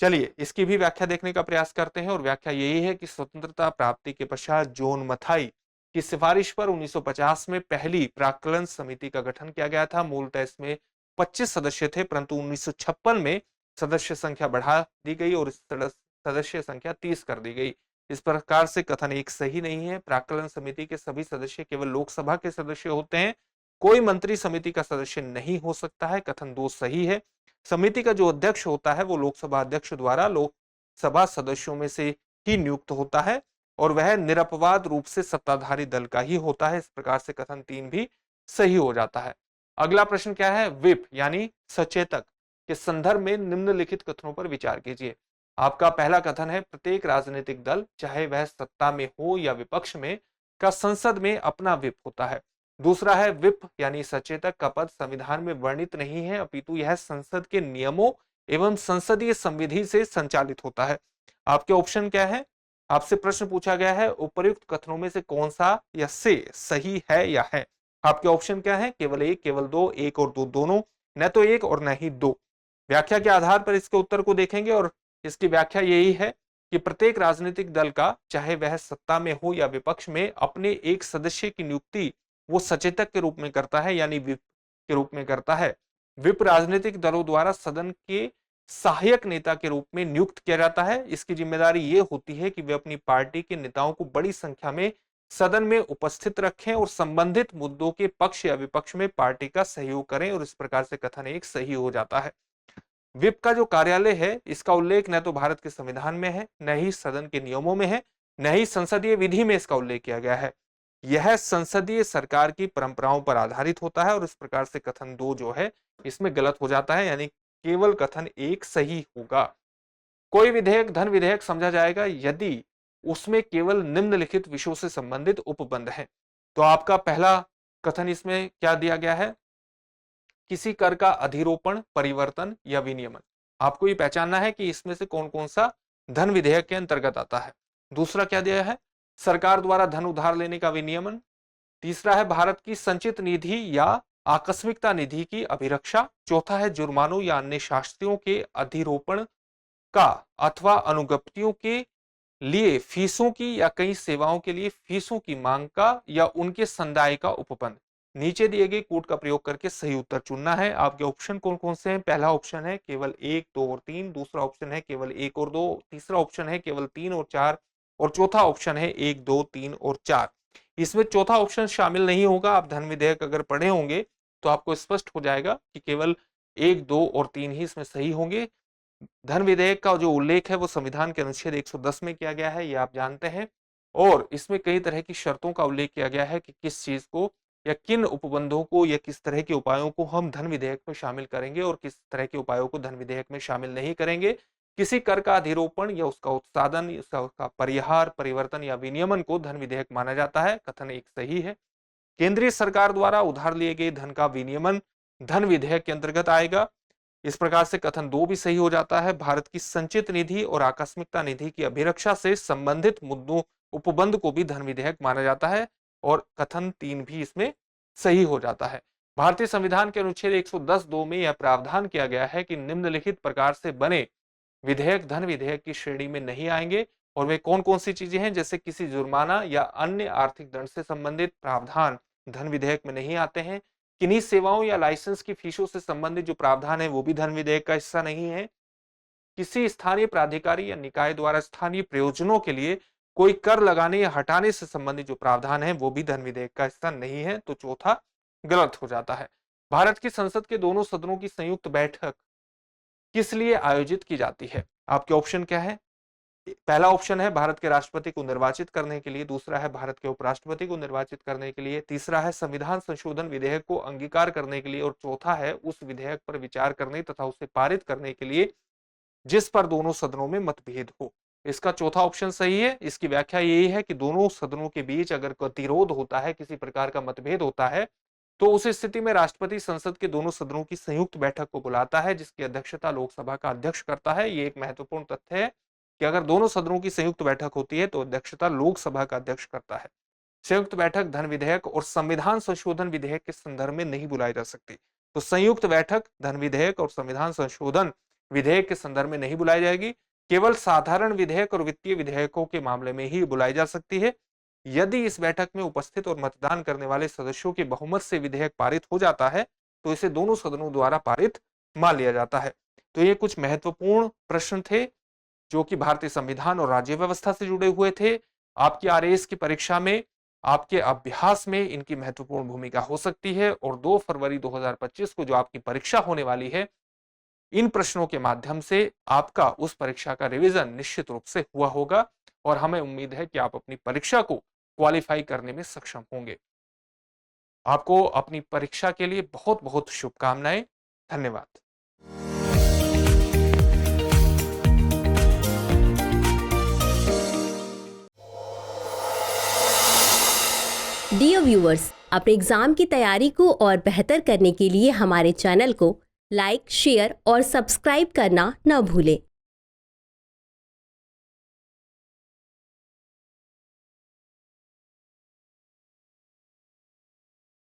चलिए इसकी भी व्याख्या देखने का प्रयास करते हैं और व्याख्या यही है कि स्वतंत्रता प्राप्ति के पश्चात जॉन मथाई की सिफारिश पर 1950 में पहली प्राक्कलन समिति का गठन किया गया था। मूलतः इसमें 25 सदस्य थे, परंतु 1956 में सदस्य संख्या बढ़ा दी गई और सदस्य संख्या 30 कर दी गई। इस प्रकार से कथन 1 सही नहीं है। प्राक्कलन समिति के सभी सदस्य केवल लोकसभा के सदस्य होते हैं, कोई मंत्री समिति का सदस्य नहीं हो सकता है। कथन 2 सही है। समिति का जो अध्यक्ष होता है वो लोकसभा अध्यक्ष द्वारा लोकसभा सदस्यों में से ही नियुक्त होता है और वह निरपवाद रूप से सत्ताधारी दल का ही होता है। इस प्रकार से कथन 3 भी सही हो जाता है। अगला प्रश्न क्या है? व्हिप यानी सचेतक के संदर्भ में निम्नलिखित कथनों पर विचार कीजिए। आपका पहला कथन है प्रत्येक राजनीतिक दल चाहे वह सत्ता में हो या विपक्ष में का संसद में अपना व्हिप होता है। दूसरा है व्हिप यानी सचेतक का पद संविधान में वर्णित नहीं है, अपितु यह संसद के नियमों एवं संसदीय संविधि से संचालित होता है। आपके ऑप्शन क्या है? आपसे प्रश्न पूछा गया है उपर्युक्त कथनों में से कौन सा या से सही है या है? आपके ऑप्शन क्या है? केवल 1, केवल 2, 1 और 2 दोनों, न तो 1 और न ही 2। व्याख्या के आधार पर इसके उत्तर को देखेंगे और इसकी व्याख्या यही है कि प्रत्येक राजनीतिक दल का चाहे वह सत्ता में हो या विपक्ष में अपने एक सदस्य की नियुक्ति वो सचेतक के रूप में करता है, यानी व्हिप के रूप में करता है। व्हिप राजनीतिक दलों द्वारा सदन के सहायक नेता के रूप में नियुक्त किया जाता है। इसकी जिम्मेदारी ये होती है कि वे अपनी पार्टी के नेताओं को बड़ी संख्या में सदन में उपस्थित रखें और संबंधित मुद्दों के पक्ष या विपक्ष में पार्टी का सहयोग करें, और इस प्रकार से कथन एक सही हो जाता है। व्हिप का जो कार्यालय है, इसका उल्लेख न तो भारत के संविधान में है, न ही सदन के नियमों में है, न ही संसदीय विधि में इसका उल्लेख किया गया है। यह संसदीय सरकार की परंपराओं पर आधारित होता है, और इस प्रकार से कथन 2 जो है इसमें गलत हो जाता है, यानी केवल कथन 1 सही होगा। कोई विधेयक धन विधेयक समझा जाएगा यदि उसमें केवल निम्नलिखित विषयों से संबंधित उपबंध हैं। तो आपका पहला कथन इसमें क्या दिया गया है? किसी कर का अधिरोपण, परिवर्तन या विनियमन। आपको ये पहचानना है कि इसमें से कौन कौन सा धन विधेयक के अंतर्गत आता है। दूसरा क्या दिया है? सरकार द्वारा धन उधार लेने का विनियमन। तीसरा है भारत की संचित निधि या आकस्मिकता निधि की अभिरक्षा। चौथा है जुर्मानों या अन्य शास्तियों के अधिरोपण का अथवा अनुज्ञप्तियों के लिए फीसों की या कई सेवाओं के लिए फीसों की मांग का या उनके संदाय का उपबंध। नीचे दिए गए कोड का प्रयोग करके सही उत्तर चुनना है। आपके ऑप्शन कौन कौन से हैं? पहला ऑप्शन है केवल 1, 2 और 3, दूसरा ऑप्शन है केवल 1 और 2, तीसरा ऑप्शन है केवल 3 और 4, और चौथा ऑप्शन है 1, 2, 3 और 4। इसमें चौथा ऑप्शन शामिल नहीं होगा। आप धन विधेयक अगर पढ़े होंगे तो आपको स्पष्ट हो जाएगा कि केवल 1, 2 और 3 ही इसमें सही होंगे। धन विधेयक का जो उल्लेख है वो संविधान के अनुच्छेद 110 में किया गया है, ये आप जानते हैं, और इसमें कई तरह की शर्तों का उल्लेख किया गया है कि किस चीज को या किन उपबंधों को या किस तरह के उपायों को हम धन विधेयक में शामिल करेंगे और किस तरह के उपायों को धन विधेयक में शामिल नहीं करेंगे। किसी कर का अधिरोपण या उसका उत्साधन, उसका परिहार, परिवर्तन या विनियमन को धन विधेयक माना जाता है। कथन 1 सही है। केंद्रीय सरकार द्वारा उधार लिए गए धन का विनियमन धन विधेयक के अंतर्गत आएगा। इस प्रकार से कथन 2 भी सही हो जाता है। भारत की संचित निधि और आकस्मिकता निधि की अभिरक्षा से संबंधित मुद्दों उपबंध को भी धन विधेयक माना जाता है, और कथन 3 भी इसमें सही हो जाता है। भारतीय संविधान के अनुच्छेद 110(2) में यह प्रावधान किया गया है कि निम्नलिखित प्रकार से बने विधेयक धन विधेयक की श्रेणी में नहीं आएंगे, और वे कौन कौन सी चीजें हैं? जैसे किसी जुर्माना या अन्य आर्थिक दंड से संबंधित प्रावधान धन विधेयक में नहीं आते हैं। किन्हीं सेवाओं या लाइसेंस की फीसों से संबंधित जो प्रावधान है वो भी धन विधेयक का हिस्सा नहीं है। किसी स्थानीय प्राधिकारी या निकाय द्वारा स्थानीय प्रयोजनों के लिए कोई कर लगाने या हटाने से संबंधित जो प्रावधान है वो भी धन विधेयक का हिस्सा नहीं है। तो चौथा गलत हो जाता है। भारत की संसद के दोनों सदनों की संयुक्त बैठक किस लिए आयोजित की जाती है? आपके ऑप्शन क्या है? पहला ऑप्शन है भारत के राष्ट्रपति को निर्वाचित करने के लिए, दूसरा है भारत के उपराष्ट्रपति को निर्वाचित करने के लिए, तीसरा है संविधान संशोधन विधेयक को अंगीकार करने के लिए, और चौथा है उस विधेयक पर विचार करने तथा उसे पारित करने के लिए जिस पर दोनों सदनों में मतभेद हो। इसका चौथा ऑप्शन सही है। इसकी व्याख्या यही है कि दोनों सदनों के बीच अगर गतिरोध होता है, किसी प्रकार का मतभेद होता है, तो उस स्थिति में राष्ट्रपति संसद के दोनों सदनों की संयुक्त बैठक को बुलाता है, जिसकी अध्यक्षता लोकसभा का अध्यक्ष करता है। ये एक महत्वपूर्ण तथ्य है कि अगर दोनों सदनों की संयुक्त बैठक होती है तो अध्यक्षता लोकसभा का अध्यक्ष करता है। संयुक्त बैठक धन विधेयक और संविधान संशोधन विधेयक के संदर्भ में नहीं बुलाई जा सकती। तो संयुक्त बैठक धन विधेयक और संविधान संशोधन विधेयक के संदर्भ में नहीं बुलाई जाएगी। केवल साधारण विधेयक और वित्तीय विधेयकों के मामले में ही बुलाई जा सकती है। यदि इस बैठक में उपस्थित और मतदान करने वाले सदस्यों के बहुमत से विधेयक पारित हो जाता है तो इसे दोनों सदनों द्वारा पारित मान लिया जाता है। तो ये कुछ महत्वपूर्ण प्रश्न थे जो कि भारतीय संविधान और राज्य व्यवस्था से जुड़े हुए थे। आपकी आरएएस की परीक्षा में, आपके अभ्यास में इनकी महत्वपूर्ण भूमिका हो सकती है, और 2 फरवरी 2025 को जो आपकी परीक्षा होने वाली है, इन प्रश्नों के माध्यम से आपका उस परीक्षा का रिवीजन निश्चित रूप से हुआ होगा, और हमें उम्मीद है कि आप अपनी परीक्षा को क्वालिफाई करने में सक्षम होंगे। आपको अपनी परीक्षा के लिए बहुत बहुत शुभकामनाएं। धन्यवाद। डियर व्यूअर्स, अपने एग्जाम की तैयारी को और बेहतर करने के लिए हमारे चैनल को लाइक, शेयर और सब्सक्राइब करना न भूलें।